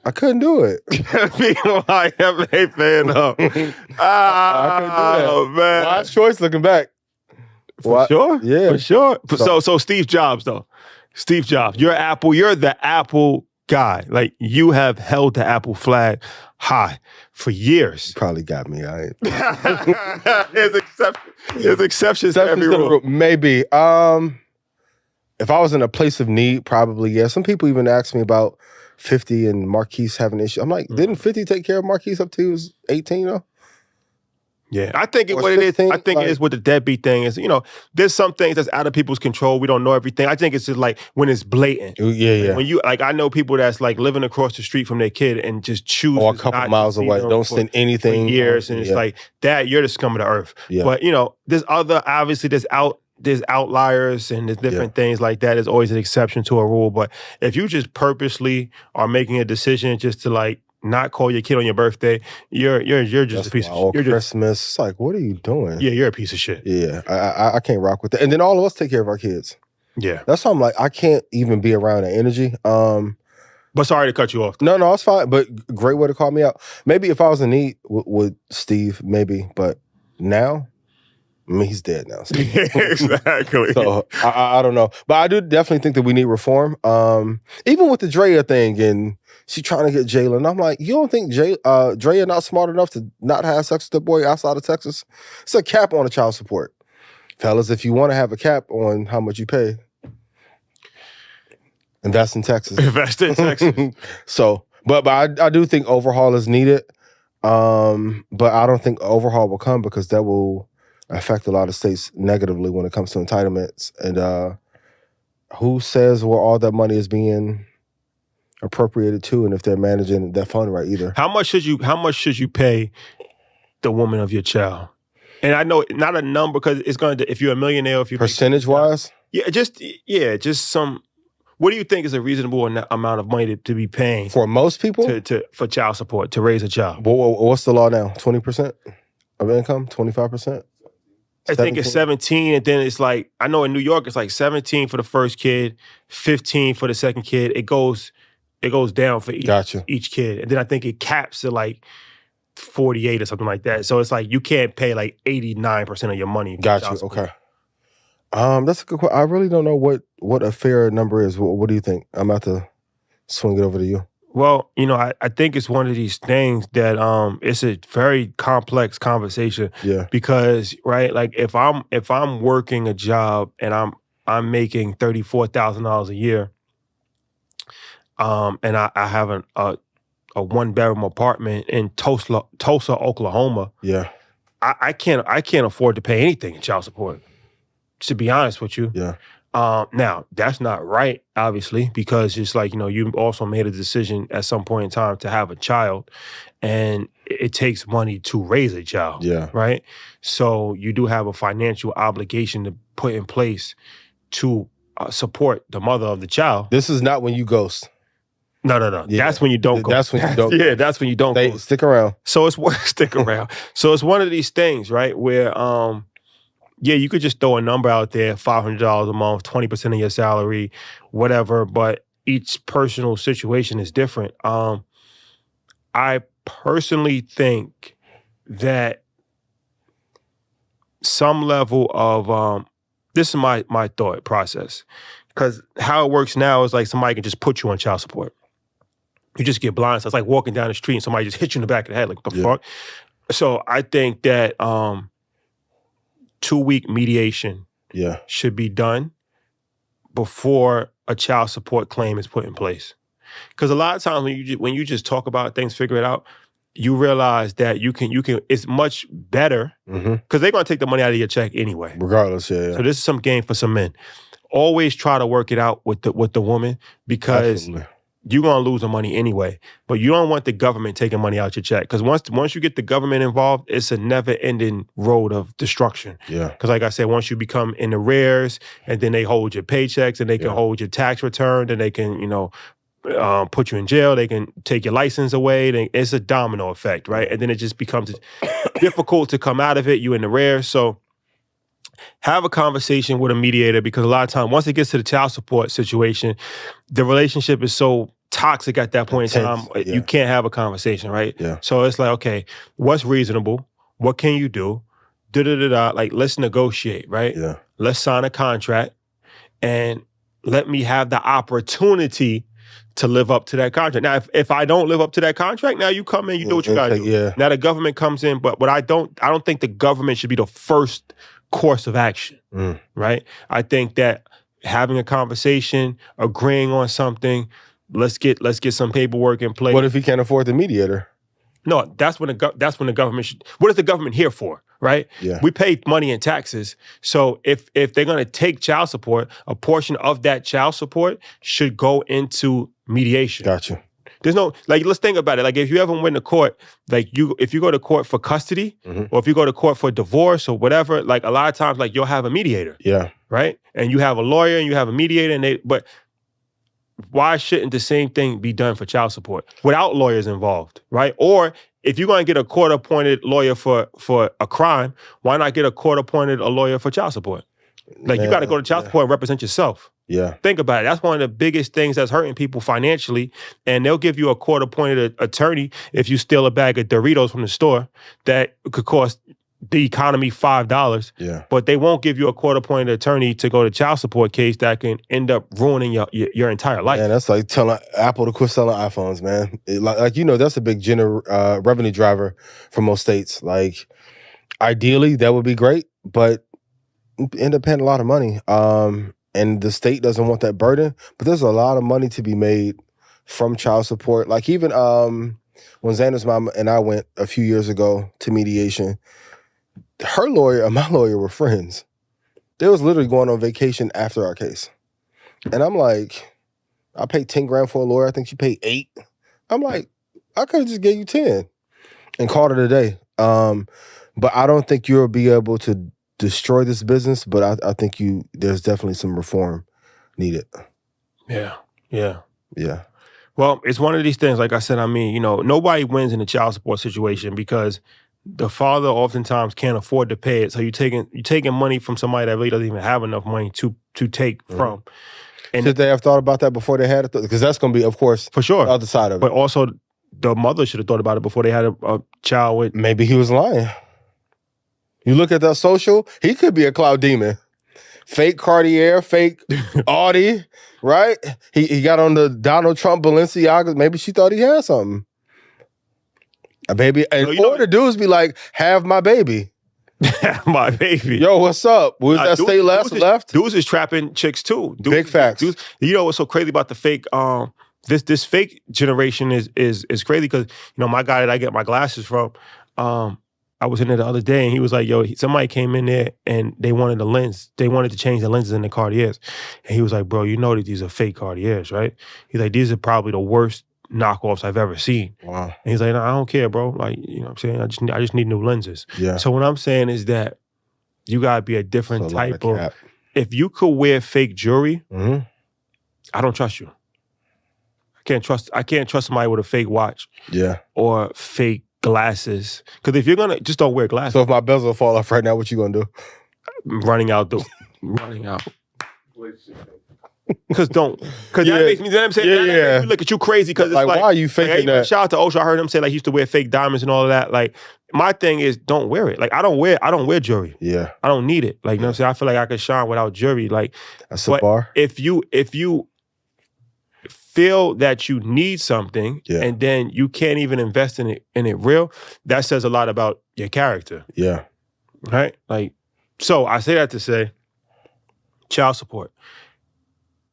I couldn't do it. Being who I am a fan of. I couldn't do that. Man. Wise choice looking back. For sure? Yeah. For sure. So Steve Jobs, though. Steve Jobs. You're the Apple guy. Like, you have held the Apple flag high for years. Probably got me. I ain't. There's exceptions to every rule. Maybe. If I was in a place of need, probably, yeah. Some people even ask me about 50 and Marquise having issues. I'm like, didn't 50 take care of Marquise up till he was 18, though? Yeah, I think Or what it is, 16, I think it is with the deadbeat thing is, there's some things that's out of people's control. We don't know everything. I think it's just like when it's blatant. Yeah. When you, I know people that's like living across the street from their kid and just choose or a couple miles away. Don't send anything for years, and it's like that. You're the scum of the earth. Yeah. But there's obviously there's outliers and there's different things like that. There's always an exception to a rule. But if you just purposely are making a decision just to like not call your kid on your birthday, you're just a piece of shit. You're Christmas. It's like, what are you doing? Yeah, you're a piece of shit. Yeah, I can't rock with that. And then all of us take care of our kids. Yeah. That's why I'm like, I can't even be around that energy. But sorry to cut you off. No, it's fine. But great way to call me out. Maybe if I was in need with Steve, maybe. But now, I mean, he's dead now. So. Exactly. So I don't know. But I do definitely think that we need reform. Even with the Drea thing and she trying to get Jalen. I'm like, you don't think Drea not smart enough to not have sex with the boy outside of Texas? It's a cap on the child support. Fellas, if you want to have a cap on how much you pay, invest in Texas. Invest in Texas. So, but I do think overhaul is needed. But I don't think overhaul will come because that will affect a lot of states negatively when it comes to entitlements. And who says where all that money is being appropriated to, and if they're managing that fund right either? How much should you pay the woman of your child? And I know not a number because it's going to, if you're a millionaire, if you percentage wise, just some. What do you think is a reasonable amount of money to be paying for most people for child support to raise a child? What's the law now? 20% of income, 25%. I think it's 17, and then it's like, I know in New York it's like 17 for the first kid, 15 for the second kid. It goes down for each kid, and then I think it caps at like 48 or something like that. So it's like you can't pay like 89% of your money. Gotcha. Okay. That's a good question. I really don't know what a fair number is. What do you think? I'm about to swing it over to you. Well, I think it's one of these things that it's a very complex conversation. Yeah. Because right, like if I'm working a job and I'm making $34,000 a year, and I have a 1-bedroom apartment in Tulsa, Oklahoma. Yeah. I can't afford to pay anything in child support, to be honest with you. Yeah. Now, that's not right, obviously, because it's like, you also made a decision at some point in time to have a child, and it takes money to raise a child. Yeah. Right? So you do have a financial obligation to put in place to support the mother of the child. This is not when you ghost. No. Yeah. That's when you don't go. That's when you don't. Yeah, that's when you don't go. Stick around. So it's stick around. So it's one of these things, right, where you could just throw a number out there, $500 a month, 20% of your salary, whatever, but each personal situation is different. I personally think that some level of this is my thought process, because how it works now is like somebody can just put you on child support. You just get blindsided. It's like walking down the street and somebody just hits you in the back of the head. Like, what the fuck? So I think that 2-week mediation should be done before a child support claim is put in place. Because a lot of times when you just talk about things, figure it out, you realize that you can it's much better because they're going to take the money out of your check anyway. Regardless, yeah. So this is some game for some men. Always try to work it out with the woman, because you're going to lose the money anyway. But you don't want the government taking money out your check, because once you get the government involved, it's a never-ending road of destruction. Yeah. Because like I said, once you become in arrears, and then they hold your paychecks, and they can hold your tax return, and they can, put you in jail, they can take your license away. It's a domino effect, right? And then it just becomes difficult to come out of it. You in arrears. So have a conversation with a mediator, because a lot of times, once it gets to the child support situation, the relationship is so toxic at that point in time, you can't have a conversation, right? Yeah. So it's like, okay, what's reasonable? What can you do? Like, let's negotiate, right? Yeah. Let's sign a contract, and let me have the opportunity to live up to that contract. Now, if I don't live up to that contract, now you come in, you do what you gotta do. Yeah. Now the government comes in, but I don't think the government should be the first course of action, right? I think that having a conversation, agreeing on something, let's get some paperwork in place. What if he can't afford the mediator? No, that's when the government should. What is the government here for, right? Yeah. We pay money in taxes. So if they're going to take child support, a portion of that child support should go into mediation. Gotcha. There's no, like, let's think about it. Like, if you ever went to court, like, if you go to court for custody, or if you go to court for divorce or whatever, like, a lot of times, like, you'll have a mediator. Yeah. Right? And you have a lawyer and you have a mediator, but why shouldn't the same thing be done for child support without lawyers involved, right? Or if you're going to get a court-appointed lawyer for a crime, why not get a court-appointed lawyer for child support? Like, you got to go to child support and represent yourself. Yeah. Think about it. That's one of the biggest things that's hurting people financially. And they'll give you a court-appointed attorney if you steal a bag of Doritos from the store that could cost the economy $5. Yeah. But they won't give you a court-appointed attorney to go to child support case that can end up ruining your entire life. Man, that's like telling Apple to quit selling iPhones, man. That's a big revenue driver for most states. Like, ideally, that would be great, but end up paying a lot of money. And the state doesn't want that burden, but there's a lot of money to be made from child support. Like, even when Xander's mom and I went a few years ago to mediation, her lawyer and my lawyer were friends. They was literally going on vacation after our case. And I'm like, I paid 10 grand for a lawyer. I think she paid 8. I'm like, I could have just gave you 10 and called it a day. But I don't think you'll be able to destroy this business, but I think there's definitely some reform needed. Yeah. Yeah. Yeah. Well, it's one of these things, like I said, nobody wins in a child support situation because the father oftentimes can't afford to pay it. So you're taking money from somebody that really doesn't even have enough money to take from. And should they have thought about that before they had it? Because that's going to be, of course, for sure, the other side of it. But also, the mother should have thought about it before they had a child with. Maybe he was lying. You look at that social, he could be a Clout demon. Fake Cartier, fake Audi, right? He got on the Donald Trump Balenciaga. Maybe she thought he had something. A baby. And the dudes be like, have my baby. Have my baby. Yo, what's up? Was that state left? Dudes is trapping chicks too. Big facts. What's so crazy about the fake, this fake generation is crazy because, my guy that I get my glasses from, I was in there the other day and he was like, yo, somebody came in there and they wanted a lens. They wanted to change the lenses in the Cartiers. And he was like, bro, you know that these are fake Cartiers, right? He's like, these are probably the worst knockoffs I've ever seen. Wow. And he's like, no, I don't care, bro. Like, you know what I'm saying? I just need new lenses. Yeah. So what I'm saying is that you gotta be a different type of, if you could wear fake jewelry, I don't trust you. I can't trust somebody with a fake watch. Yeah. Or fake glasses. Because if you're gonna, just don't wear glasses. So if my bezel fall off right now, what you gonna do? Running out. Because that makes me, you know what I'm saying? That makes me look at you crazy because it's like, why are you faking that? Shout out to Osha. I heard him say like he used to wear fake diamonds and all of that. Like, my thing is don't wear it. Like, I don't wear jewelry. Yeah. I don't need it. Like, you know what I'm saying? I feel like I could shine without jewelry. Like, that's a bar. If you feel that you need something and then you can't even invest in it real, that says a lot about your character. Yeah. Right? Like, so I say that to say child support.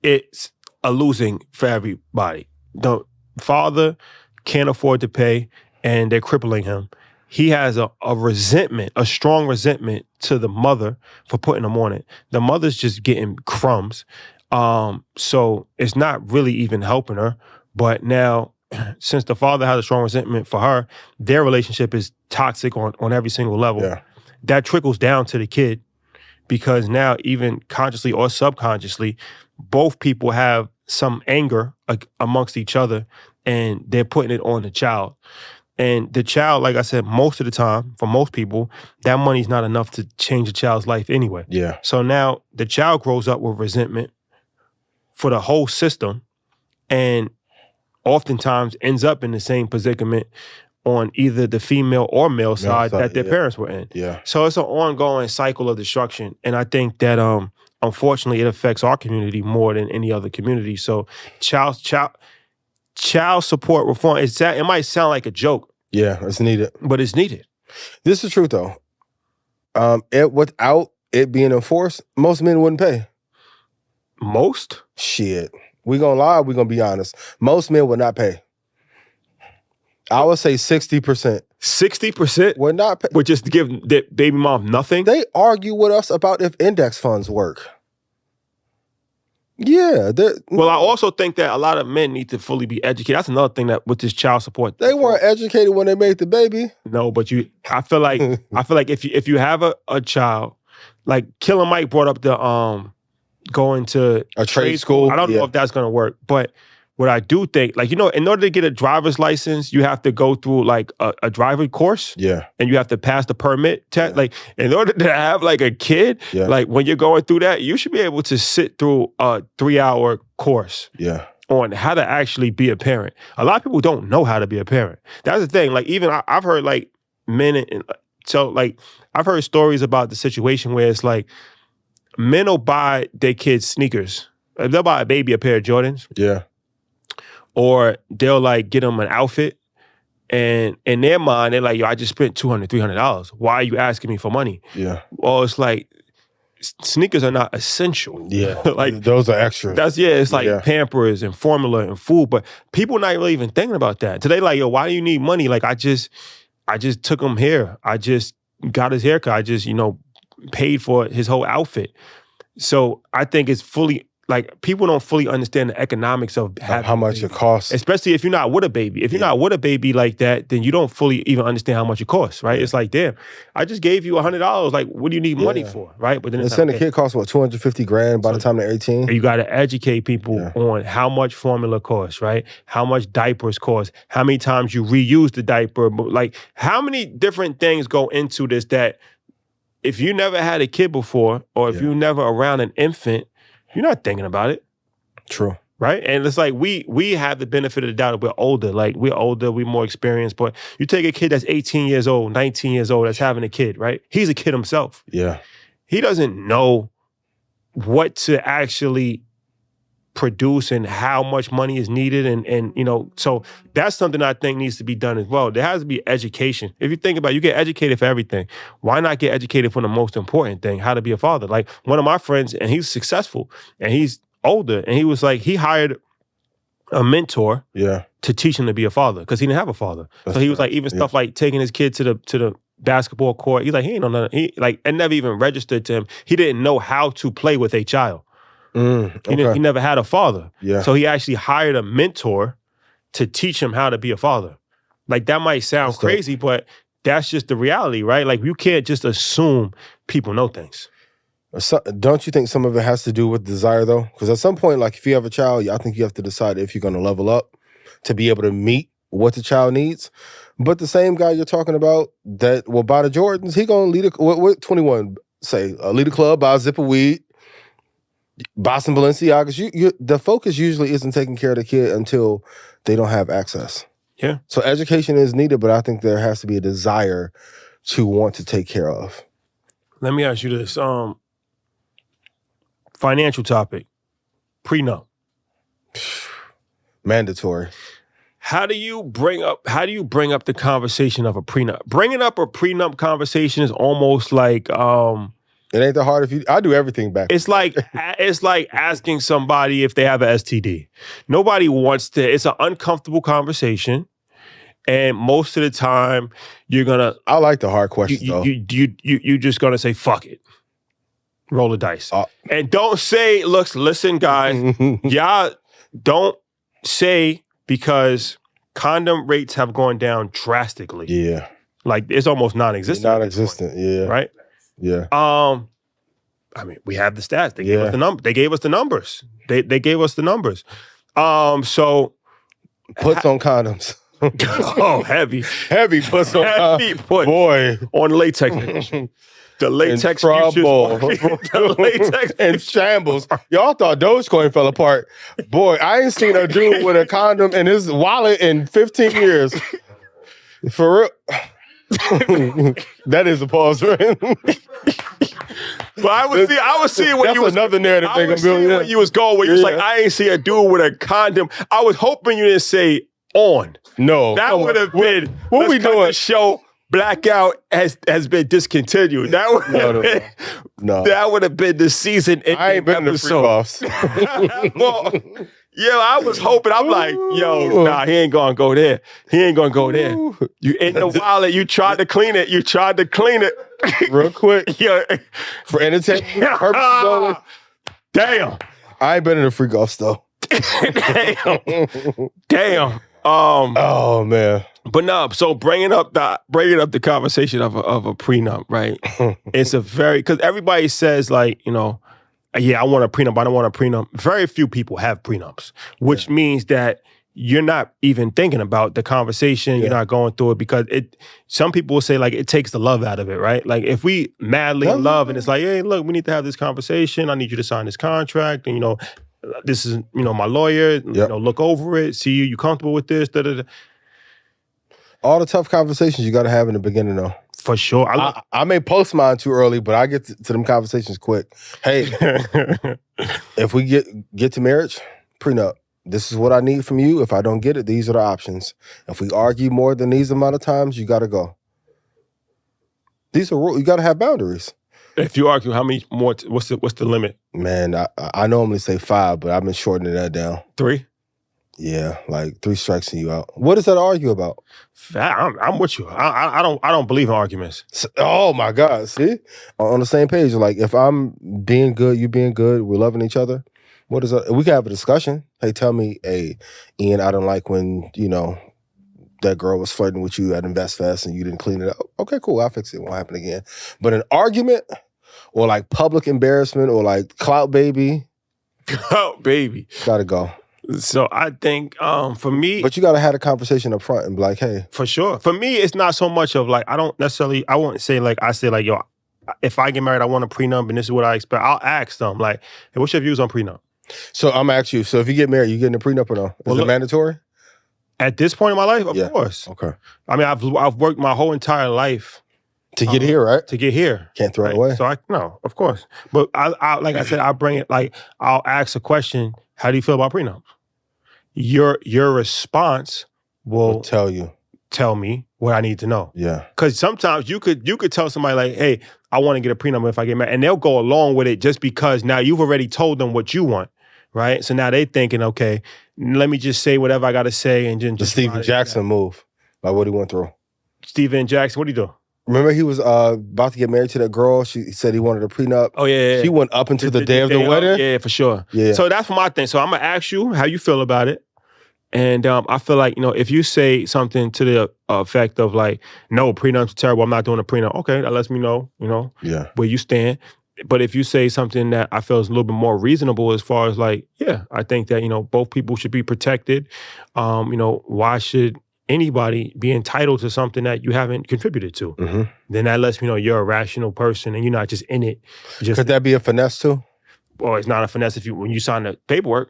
It's a losing for everybody. The father can't afford to pay and they're crippling him. He has a resentment, a strong resentment to the mother for putting him on it. The mother's just getting crumbs. So it's not really even helping her. But now, since the father has a strong resentment for her, their relationship is toxic on every single level. Yeah. That trickles down to the kid because now, even consciously or subconsciously, both people have some anger amongst each other and they're putting it on the child. And the child, like I said, most of the time, for most people, that money's not enough to change a child's life anyway. Yeah. So now the child grows up with resentment for the whole system and oftentimes ends up in the same predicament on either the female or male side that their parents were in. Yeah. So it's an ongoing cycle of destruction. And I think that unfortunately it affects our community more than any other community. So child support reform, it might sound like a joke. Yeah, it's needed. But it's needed. This is the truth though. Without it being enforced, most men wouldn't pay. Most? Shit. We gonna lie, we gonna be honest. Most men would not pay. I would say 60%. 60% We're not. would just give the baby mom nothing? They argue with us about if index funds work. Yeah. Well, I also think that a lot of men need to fully be educated. That's another thing that with this child support. They weren't educated when they made the baby. No, but I feel like if you have a child, like Killer Mike brought up the going to a trade school. I don't know if that's gonna work, but what I do think, like, in order to get a driver's license, you have to go through like a driver course. Yeah. And you have to pass the permit test. Yeah. Like, in order to have like a kid, like when you're going through that, you should be able to sit through a 3-hour course. Yeah. On how to actually be a parent. A lot of people don't know how to be a parent. That's the thing. Like, even I've heard like men, so like I've heard stories about the situation where it's like men will buy their kids sneakers. They'll buy a baby a pair of Jordans. Yeah. Or they'll like get them an outfit, and in their mind, they're like, yo, I just spent $200, $300. Why are you asking me for money? Yeah. Well, it's like sneakers are not essential. Yeah. Like those are extra. It's like Pampers and formula and food, but people not really even thinking about that. Today, like, yo, why do you need money? Like, I just took him here. I just got his haircut. I just, paid for his whole outfit. So I think it's fully, like, people don't fully understand the economics of how much it costs. Especially if you're not with a baby. If you're not with a baby like that, then you don't fully even understand how much it costs, right? It's like, damn, I just gave you $100. Like, what do you need money for, right? But then it's the kid costs, what, $250,000 by the time they're 18? You got to educate people on how much formula costs, right? How much diapers cost, how many times you reuse the diaper. Like, how many different things go into this that if you never had a kid before, or if you're never around an infant, you're not thinking about it. True. Right? And it's like we have the benefit of the doubt that we're older. Like, we're older, we're more experienced. But you take a kid that's 18 years old, 19 years old, that's having a kid, right? He's a kid himself. Yeah. He doesn't know what to actually produce and how much money is needed. And so that's something I think needs to be done as well. There has to be education. If you think about it, you get educated for everything. Why not get educated for the most important thing, how to be a father? Like, one of my friends, and he's successful, and he's older, and he was like, he hired a mentor to teach him to be a father because he didn't have a father. So he was like, even stuff like taking his kid to the basketball court. He's like, he ain't know nothing. It never even registered to him. He didn't know how to play with a child. He never had a father. Yeah. So he actually hired a mentor to teach him how to be a father. Like, that might sound crazy, but that's just the reality, right? Like, you can't just assume people know things. So, don't you think some of it has to do with desire, though? Because at some point, like, if you have a child, I think you have to decide if you're going to level up to be able to meet what the child needs. But the same guy you're talking about that will buy the Jordans, he going to lead what 21 say, lead a club, buy a zip of weed, buy some Balenciagas. The focus usually isn't taking care of the kid until they don't have access. Yeah. So education is needed, but I think there has to be a desire to want to take care of. Let me ask you this. Financial topic. Prenup. Mandatory. How do you bring up the conversation of a prenup? Bringing up a prenup conversation is almost like it ain't that hard if you. I do everything back. It's like asking somebody if they have an STD. Nobody wants to. It's an uncomfortable conversation, and most of the time you're gonna. I like the hard questions though. You're just gonna say fuck it, roll the dice, and don't say. Listen, guys, y'all don't say, because condom rates have gone down drastically. Yeah, like it's almost non-existent. Non-existent. Yeah. Right. Yeah. I mean, we have the stats. They gave us the number. They gave us the numbers. They gave us the numbers. So puts on condoms. Oh, heavy puts on condoms. Boy, on latex. The latex in trouble. The latex in shambles. Y'all thought Dogecoin fell apart. Boy, I ain't seen a dude with a condom in his wallet in 15 years. For real. That is a pause, right? But I was seeing what you was another narrative thing. Where you was going, where you was like, I ain't see a dude with a condom. I was hoping you didn't say on. No, that would have been. What we doing? The show Blackout has been discontinued. That would no. That would have been the season. I ain't been in the free offs. Well, Yo, I was hoping. I'm like, yo, nah, he ain't gonna go there. He ain't gonna go there. You in the wallet. You tried to clean it. Real quick. Yeah. For entertainment purposes only. Damn. I ain't been in a freak off though. Damn. Oh man. But no, so bringing up the conversation of a prenup, right? It's a very, because everybody says like, you know, yeah, I want a prenup, I don't want a prenup. Very few people have prenups, which means that you're not even thinking about the conversation. You're not going through it because some people will say like it takes the love out of it, right? Like if we madly in love and it's like, hey, look, we need to have this conversation. I need you to sign this contract. And, you know, this is, you know, my lawyer, you know, look over it, see you comfortable with this, da-da-da. All the tough conversations you got to have in the beginning though. For sure. I may post mine too early, but I get to them conversations quick. Hey, if we get to marriage, prenup. This is what I need from you. If I don't get it, these are the options. If we argue more than these amount of times, you got to go. These are rules. You got to have boundaries. If you argue, how many more? What's the limit? Man, I normally say 5, but I've been shortening that down. 3? Yeah, like 3 strikes and you out. What is that to argue about? I'm with you. I don't believe in arguments. Oh my God! See, on the same page. Like if I'm being good, you being good, we're loving each other. What is that? We can have a discussion. Hey, tell me, hey, Ian, I don't like when you know that girl was flirting with you at InvestFest and you didn't clean it up. Okay, cool. I'll fix it. It won't happen again. But an argument or like public embarrassment or like clout baby, gotta go. So I think for me, but you gotta have a conversation up front and be like, hey, for sure. For me, it's not so much of like I won't say like I say like yo, if I get married, I want a prenup and this is what I expect. I'll ask them like, hey, what's your views on prenup? So I'm gonna ask you. So if you get married, you getting a prenup or no? Is it mandatory? At this point in my life, of course. Okay. I mean, I've worked my whole entire life to get here, right? To get here, can't throw it away. So no, of course. But I like I said, I bring it like I'll ask a question. How do you feel about prenup? Your response will tell me what I need to know. Yeah. Because sometimes you could tell somebody like, hey, I want to get a prenup if I get married. And they'll go along with it just because now you've already told them what you want, right? So now they thinking, okay, let me just say whatever I got to say and just... The Steven Jackson move, like what he went through. Steven Jackson, what did he do? Remember he was about to get married to that girl. She said he wanted a prenup. Oh, yeah. She went up until the day of the wedding. Yeah, for sure. Yeah. So that's my thing. So I'm going to ask you how you feel about it. And I feel like, you know, if you say something to the effect of like, no, prenup's terrible, I'm not doing a prenup. Okay, that lets me know, you know, where you stand. But if you say something that I feel is a little bit more reasonable as far as like, yeah, I think that, you know, both people should be protected. You know, why should anybody be entitled to something that you haven't contributed to? Mm-hmm. Then that lets me know you're a rational person and you're not just in it. Could that be a finesse too? Well, it's not a finesse when you sign the paperwork.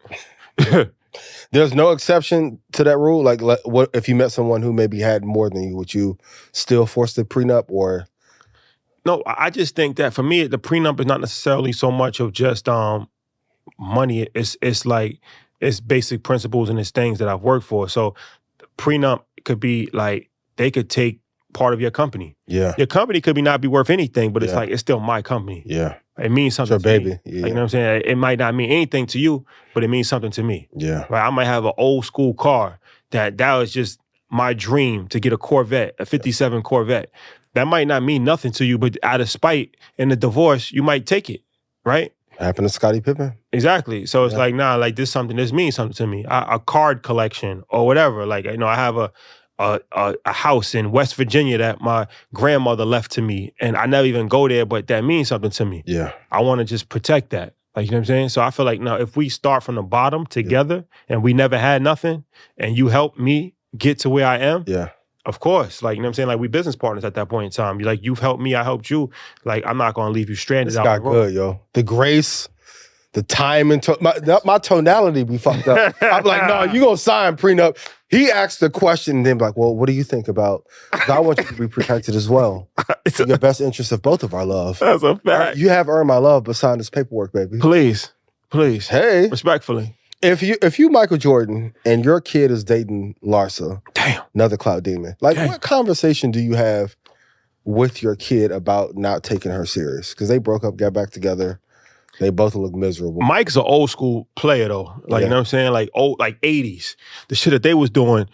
There's no exception to that rule? Like what if you met someone who maybe had more than you, would you still force the prenup or? No, I just think that for me, the prenup is not necessarily so much of just money. It's like, it's basic principles and it's things that I've worked for. So prenup could be like, they could take part of your company. Yeah. Your company could not be worth anything, but it's like, it's still my company. Yeah. It means something to me. Yeah. Like, you know what I'm saying? It might not mean anything to you, but it means something to me. Yeah. Right? I might have an old school car that was just my dream to get a Corvette, a 57 Corvette. That might not mean nothing to you, but out of spite in the divorce, you might take it, right? Happened to Scottie Pippen. Exactly. So it's like, nah, like this means something to me. A card collection or whatever. Like, you know, I have a house in West Virginia that my grandmother left to me, and I never even go there, but that means something to me. Yeah. I want to just protect that. Like, you know what I'm saying? So I feel like now if we start from the bottom together and we never had nothing and you help me get to where I am, of course. Like, you know what I'm saying? Like, we business partners at that point in time. You're like, you've helped me, I helped you. Like, I'm not going to leave you stranded this out got the road. Good, yo. The grace, the time, and my tonality be fucked up. I'm like, no, you gonna sign prenup. He asked the question and then be like, well, what do you think about, I want you to be protected as well. In the best interest of both of our love. That's a fact. You have earned my love, but sign this paperwork, baby. Please. Hey. Respectfully. If you Michael Jordan and your kid is dating Larsa, another clout demon, like what conversation do you have with your kid about not taking her serious? Because they broke up, got back together. They both look miserable. Mike's an old school player though. Like, you know what I'm saying? Like old, like 80s. The shit that they was doing,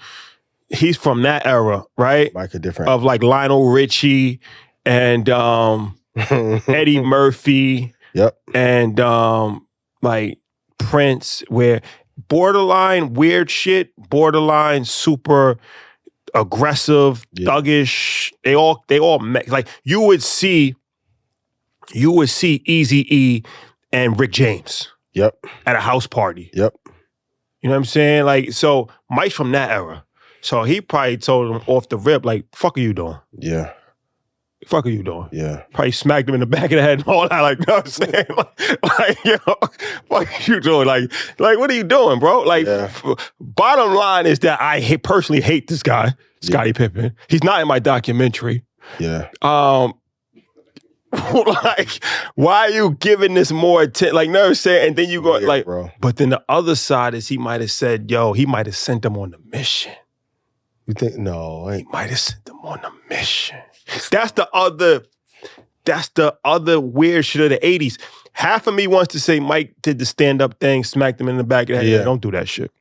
he's from that era, right? Mike a different. Of like Lionel Richie and Eddie Murphy. Yep. And like Prince, where borderline weird shit, borderline super aggressive, thuggish. They all like you would see Eazy-E and Rick James. Yep. At a house party. Yep. You know what I'm saying? Like, so Mike's from that era. So he probably told him off the rip, like, fuck are you doing? Yeah. Fuck are you doing? Yeah. Probably smacked him in the back of the head and all that. Like, you know what I'm saying? like you know, fuck are you doing? Like, what are you doing, bro? Like, bottom line is that I personally hate this guy, Scottie Pippen. He's not in my documentary. Yeah. Like, why are you giving this more attention? Like, no, saying, and then you go like, bro. But then the other side is he might have said, he might have sent them on the mission. You think no? He might have sent them on the mission. That's the other weird shit of the 80s. Half of me wants to say Mike did the stand-up thing, smacked him in the back of the head. Yeah. Don't do that shit.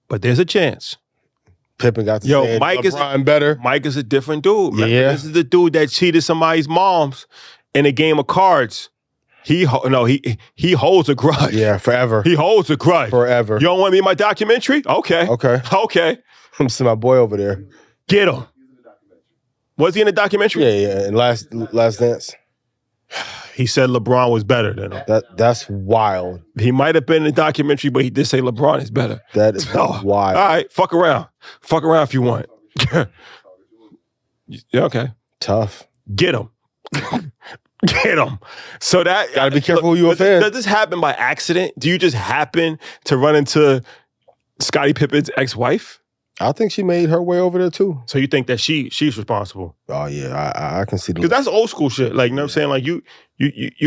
But there's a chance. Pippen got to say Mike LeBron better. Mike is a different dude. Remember, yeah. This is the dude that cheated somebody's moms in a game of cards. He holds a grudge. Yeah, forever. He holds a grudge. Forever. You don't want me in my documentary? Okay. I'm seeing my boy over there. Get him. Was he in the documentary? Yeah. In Last Dance. He said LeBron was better than him. That's wild. He might have been in the documentary, but he did say LeBron is better. That is wild. All right, fuck around. Fuck around if you want. Yeah, okay. Tough. Get him. Get him. So that gotta be careful who you offend. Does this happen by accident? Do you just happen to run into Scottie Pippen's ex-wife? I think she made her way over there too. So you think that she's responsible? Oh yeah, I can see that. Because that's old school shit. Like, you know what I'm saying? Like you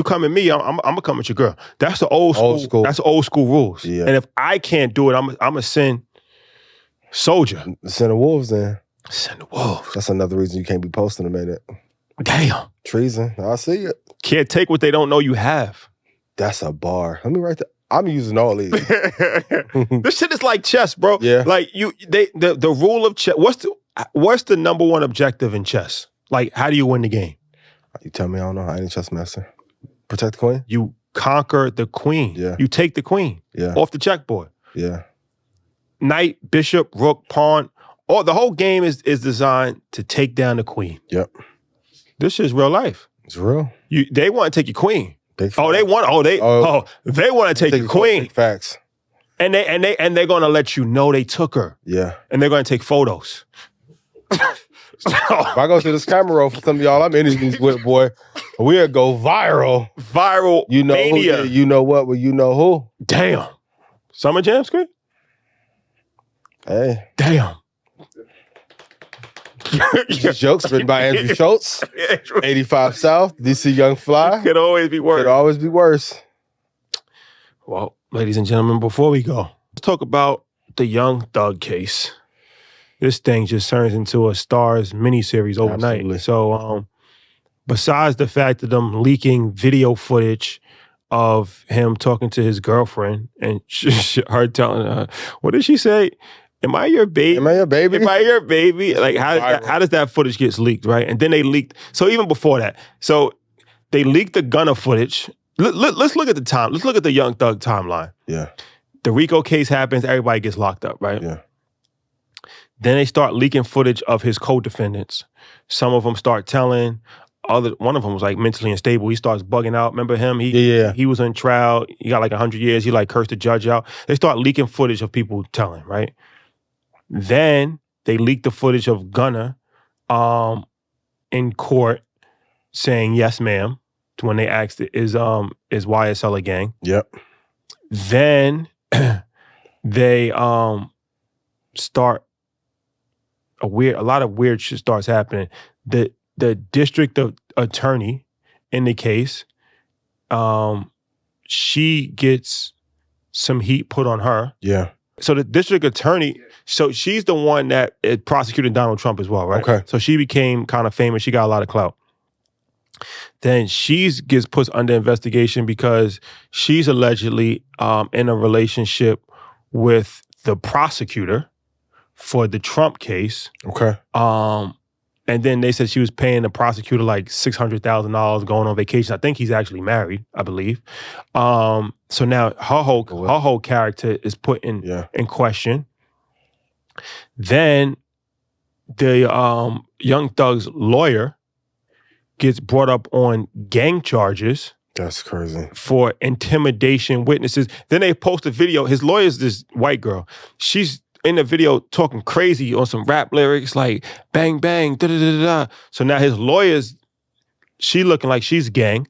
come at me, I'm gonna come at your girl. That's the old school. That's old school rules. Yeah. And if I can't do it, I'm gonna send Soldier. Send the wolves then. Send the wolves. That's another reason you can't be posting them, ain't it? Damn. Treason. I see it. Can't take what they don't know you have. That's a bar. Let me write that. I'm using all these. This shit is like chess, bro. Yeah. Like the rule of chess. What's the number one objective in chess? Like, how do you win the game? You tell me. I don't know. I ain't a chess master. Protect the queen. You conquer the queen. Yeah. You take the queen. Yeah. Off the checkboard. Yeah. Knight, bishop, rook, pawn. The whole game is designed to take down the queen. Yep. This is real life. It's real. They want to take your queen. They want to take your queen. Facts. And they're gonna let you know they took her. Yeah. And they're gonna take photos. If I go to this camera roll for some of y'all I'm interviewing with, boy, we'll go viral. Viral. You know mania. who? You know what? Well, you know who? Damn. Summer Jam screen? Hey. Damn. Jokes written by Andrew Schultz. 85 South, DC Young Fly. Could always be worse. Could always be worse. Well, ladies and gentlemen, before we go, let's talk about the Young Thug case. This thing just turns into a Starz miniseries overnight. Absolutely. So, besides the fact of them leaking video footage of him talking to his girlfriend and her telling her, what did she say? Am I your baby? Am I your baby? Am I your baby? Like, how does that footage get leaked, right? And then they leaked, so even before that, so they leaked the Gunna footage. Let's look at the time. Let's look at the Young Thug timeline. Yeah. The RICO case happens, everybody gets locked up, right? Yeah. Then they start leaking footage of his co-defendants. Some of them start telling. One of them was like mentally unstable. He starts bugging out. Remember him? He was in trial. He got like 100 years. He like cursed the judge out. They start leaking footage of people telling, right? Then they leaked the footage of Gunna in court saying yes, ma'am, to when they asked is YSL a gang? Yep. Then they start a lot of weird shit starts happening. The district attorney in the case, she gets some heat put on her. Yeah. So the district attorney, so she's the one that prosecuted Donald Trump as well, right? Okay. So she became kind of famous. She got a lot of clout. Then gets put under investigation because she's allegedly in a relationship with the prosecutor for the Trump case. Okay. And then they said she was paying the prosecutor like $600,000 going on vacation. I think he's actually married, I believe. So now her whole character is put in question. Then the Young Thug's lawyer gets brought up on gang charges. That's crazy. For intimidation witnesses. Then they post a video. His lawyer's this white girl. She's in the video talking crazy on some rap lyrics like bang, bang, da-da-da-da-da. So now his lawyer's, she looking like she's gang.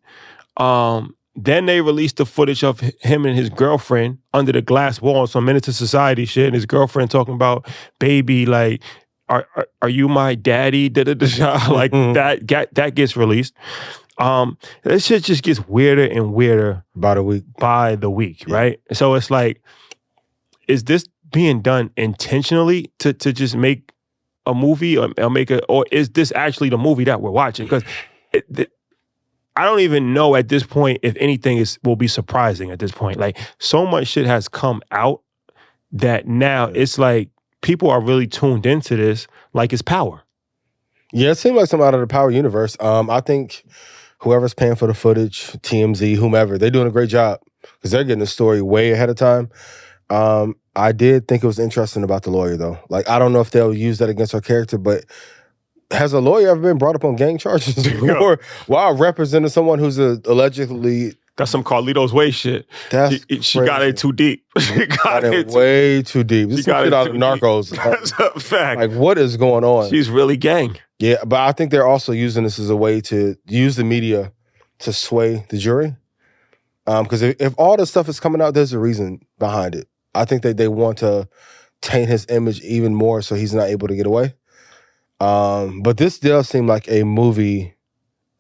Then they released the footage of him and his girlfriend under the glass wall on some Menace to Society shit. And his girlfriend talking about, baby, like, are you my daddy? Da-da-da-da. Like, that gets released. This shit just gets weirder and weirder by the week, right? So it's like, is this being done intentionally to just make a movie or is this actually the movie that we're watching? Because I don't even know at this point if anything will be surprising at this point. Like, so much shit has come out that now it's like people are really tuned into this like it's Power. Yeah, it seems like something out of the Power universe. I think whoever's paying for the footage, TMZ, whomever, they're doing a great job because they're getting the story way ahead of time. I did think it was interesting about the lawyer, though. Like, I don't know if they'll use that against her character, but has a lawyer ever been brought up on gang charges before while representing someone who's allegedly... That's some Carlito's Way shit. She got in too deep. She got in way too deep. This got it out of Narcos. That's a fact. Like, what is going on? She's really gang. Yeah, but I think they're also using this as a way to use the media to sway the jury. Because if all this stuff is coming out, there's a reason behind it. I think that they want to taint his image even more so he's not able to get away. But this does seem like a movie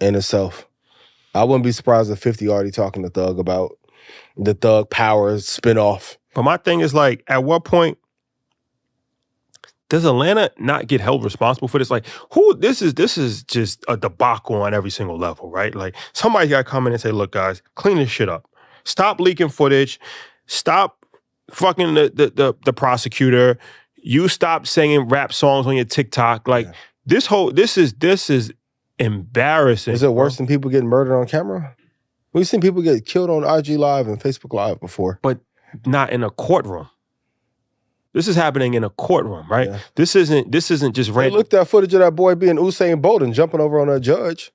in itself. I wouldn't be surprised if 50 already talking to Thug about the Thug Power spinoff. But my thing is, like, at what point does Atlanta not get held responsible for this? Like, this is just a debacle on every single level, right? Like, somebody got to come in and say, look, guys, clean this shit up. Stop leaking footage. Stop fucking the prosecutor. You stop singing rap songs on your TikTok. Like, this is embarrassing. Is it worse than people getting murdered on camera? We've seen people get killed on IG Live and Facebook Live before. But not in a courtroom. This is happening in a courtroom, right? Yeah. This isn't just random. They looked at footage of that boy being Usain Bolt and jumping over on a judge.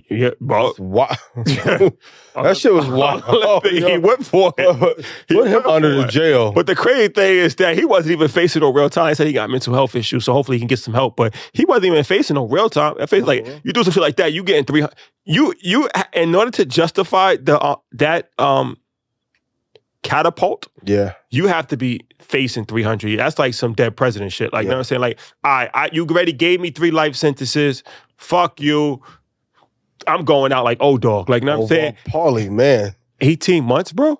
Yeah, bro. Wow. That shit was wild. He went for it. Put him under the jail. But the crazy thing is that he wasn't even facing no real time. He said he got mental health issues, so hopefully he can get some help. But he wasn't even facing no real time. I feel like you do some shit like that, you getting 300. You in order to justify that catapult, you have to be facing 300. That's like some dead president shit. Like, you know what I'm saying? Like, you already gave me 3 life sentences. Fuck you. I'm going out like dog. Like, you know what I'm saying? Paulie, man. 18 months, bro?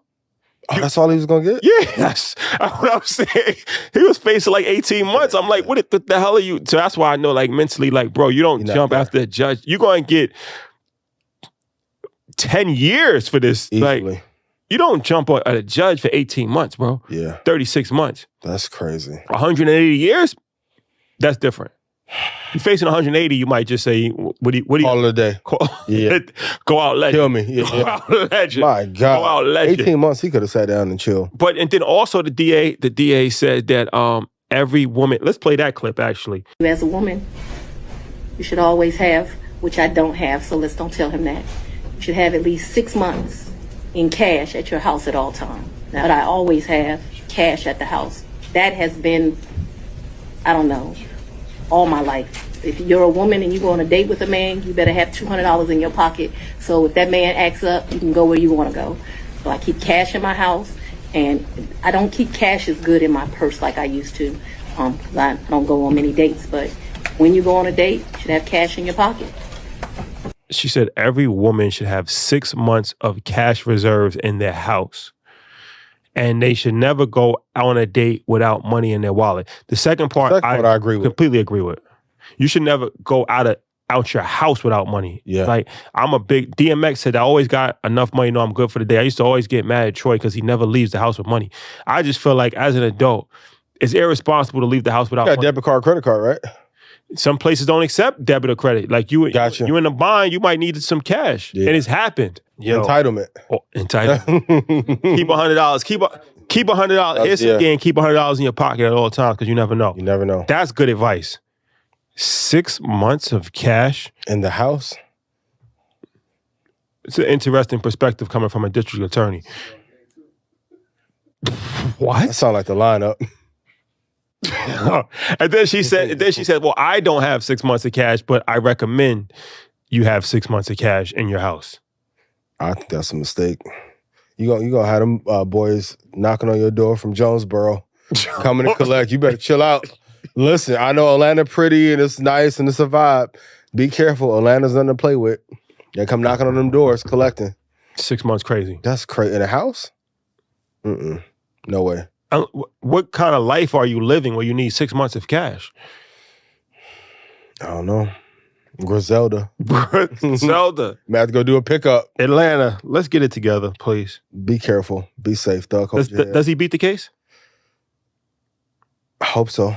Oh, that's all he was gonna get? Yes. What I'm saying. He was facing like 18 months. I'm like, what the hell are you? So that's why I know, like, mentally, like, bro, you don't jump after the judge. You're going to get 10 years for this. Easily. Like, you don't jump at a judge for 18 months, bro. Yeah. 36 months. That's crazy. 180 years? That's different. You're facing 180, you might just say, what do you call it a day. Go out legend. Kill me. Go out legend. My God. Go out legend. 18 months, he could have sat down and chill. And then also the DA said that every woman, let's play that clip actually. As a woman, you should always have, which I don't have, so let's don't tell him that. You should have at least 6 months in cash at your house at all times. Now, I always have cash at the house. That has been, I don't know, all my life. If you're a woman and you go on a date with a man, you better have $200 in your pocket. So if that man acts up, you can go where you want to go. So I keep cash in my house, and I don't keep cash as good in my purse like I used to, because I don't go on many dates. But when you go on a date, you should have cash in your pocket. She said every woman should have 6 months of cash reserves in their house. And they should never go on a date without money in their wallet. The second part, I agree with. Completely agree with. You should never go out out your house without money. Yeah. Like, I'm a big, DMX said, I always got enough money, know I'm good for the day. I used to always get mad at Troy because he never leaves the house with money. I just feel like as an adult, it's irresponsible to leave the house without You got money. debit card, credit card, right? Some places don't accept debit or credit. Like you in a bind, you might need some cash. Yeah. And it's happened. Entitlement. Entitlement. Keep $100. Keep $100. Here's some game. Keep $100 in your pocket at all times because you never know. You never know. That's good advice. 6 months of cash in the house. It's an interesting perspective coming from a district attorney. What? That sounds like the lineup. And then she said, well, I don't have 6 months of cash, but I recommend you have 6 months of cash in your house. I think that's a mistake. You gonna have them boys knocking on your door from Jonesboro, coming to collect. You better chill out. Listen, I know Atlanta pretty and it's nice and it's a vibe. Be careful. Atlanta's nothing to play with. They come knocking on them doors, collecting. 6 months crazy. That's crazy. In a house? No way. What kind of life are you living where you need 6 months of cash? I don't know. Griselda. Zelda. May have to go do a pickup. Atlanta, let's get it together, please. Be careful. Be safe, Doug. Does he beat the case? I hope so.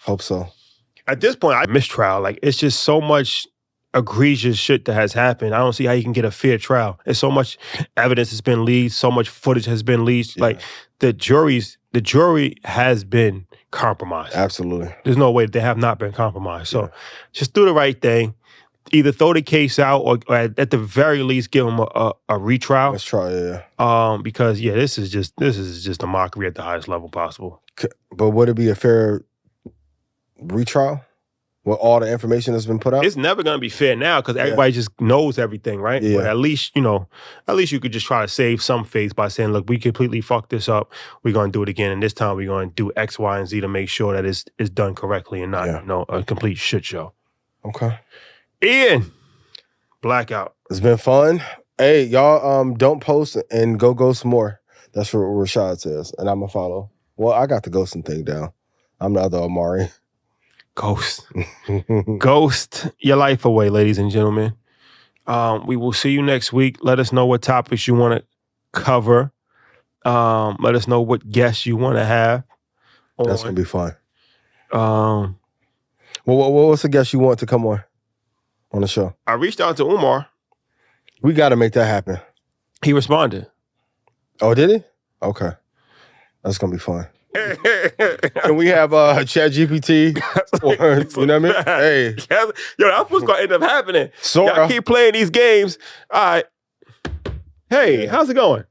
Hope so. At this point, I mistrial. Like, it's just so much egregious shit that has happened. I don't see how you can get a fair trial. There's so much evidence has been leaked, so much footage has been leaked. Yeah. Like, the jury has been compromised. Absolutely. There's no way they have not been compromised. So just do the right thing. Either throw the case out or at the very least give them a retrial. Let's try, yeah. Because this is just a mockery at the highest level possible. But would it be a fair retrial with all the information that's been put out? It's never going to be fair now because everybody just knows everything, right? Yeah. But at least you could just try to save some face by saying, look, we completely fucked this up. We're going to do it again. And this time we're going to do X, Y, and Z to make sure that it's done correctly and not a complete shit show. Okay. Ian, blackout. It's been fun. Hey, y'all don't post and go some more. That's what Rashad says. And I'm going to follow. Well, I got the ghosting thing down. I'm the other Amari. Ghost. Ghost your life away, ladies and gentlemen. We will see you next week. Let us know what topics you want to cover. Let us know what guests you want to have. That's going to be fun. Well, what's the guest you want to come on the show? I reached out to Umar. We got to make that happen. He responded. Oh, did he? Okay. That's going to be fun. Can we have ChatGPT? You know what I mean? Hey. That's what's going to end up happening. Y'all keep playing these games. All right. Hey, how's it going?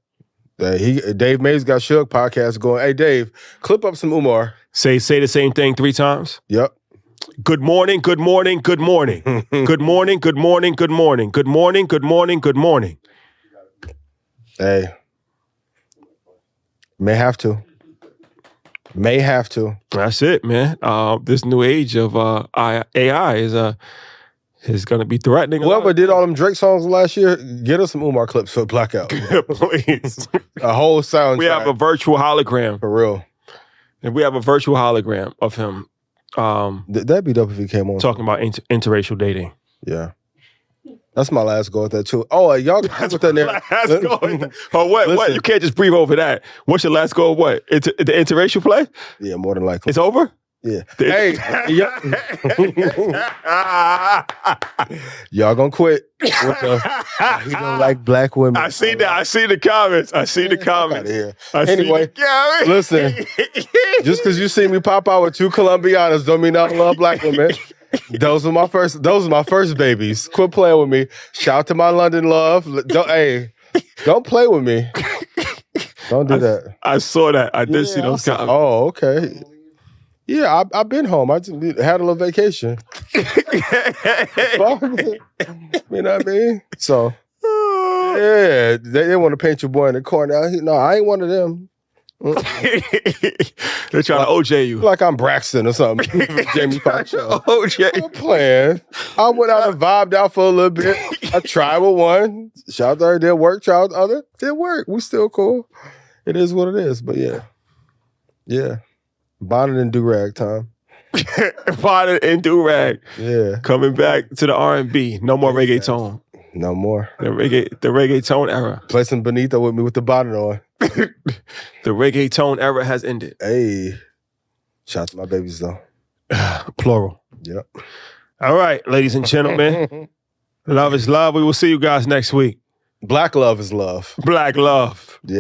Dave Mays got Shug podcast going. Hey, Dave, clip up some Umar. Say the same thing 3 times. Yep. Good morning, good morning, good morning. Good morning, good morning, good morning. Good morning, good morning, good morning. Hey. May have to. That's it, man. This new age of AI is going to be threatening. Whoever did all them Drake songs last year, get us some Umar clips for Blackout. Please. A whole soundtrack. We have a virtual hologram. For real. And we have a virtual hologram of him. That'd be dope if he came on. Talking about interracial dating. Yeah. That's my last go at that too. Oh, y'all can put that there. Last go. Oh, what? What? You can't just breathe over that. What's your last go of what? The interracial play? Yeah, more than likely. It's over? Yeah. Hey, y'all gonna quit. He don't like black women. I see that. I see the comments. Anyway, listen. Just because you see me pop out with 2 Colombianas don't mean I don't love black women. Those are my first babies. Quit playing with me. Shout out to my London love. Don't play with me. Don't do that. I saw that. I did see those comments. Oh, okay. Yeah, I've been home. I just had a little vacation. You know what I mean? So, yeah, they want to paint your boy in the corner. No, I ain't one of them. They're trying to OJ you. Like I'm Braxton or something. Jamie Foxx show. OJ. I'm playing. I went out and vibed out for a little bit. I tried with one. Shout out to her, did work. Tried with the other. Did work. We still cool. It is what it is. But yeah. Yeah. Bonnet and do-rag time. Bonnet and do-rag. Yeah. Coming back to the R&B. No more reggaeton. No more. The reggaeton era. Play some Benito with me with the bonnet on. The reggaeton era has ended. Hey. Shout out to my babies, though. Plural. Yep. All right, ladies and gentlemen. Love is love. We will see you guys next week. Black love is love. Black love. Yeah.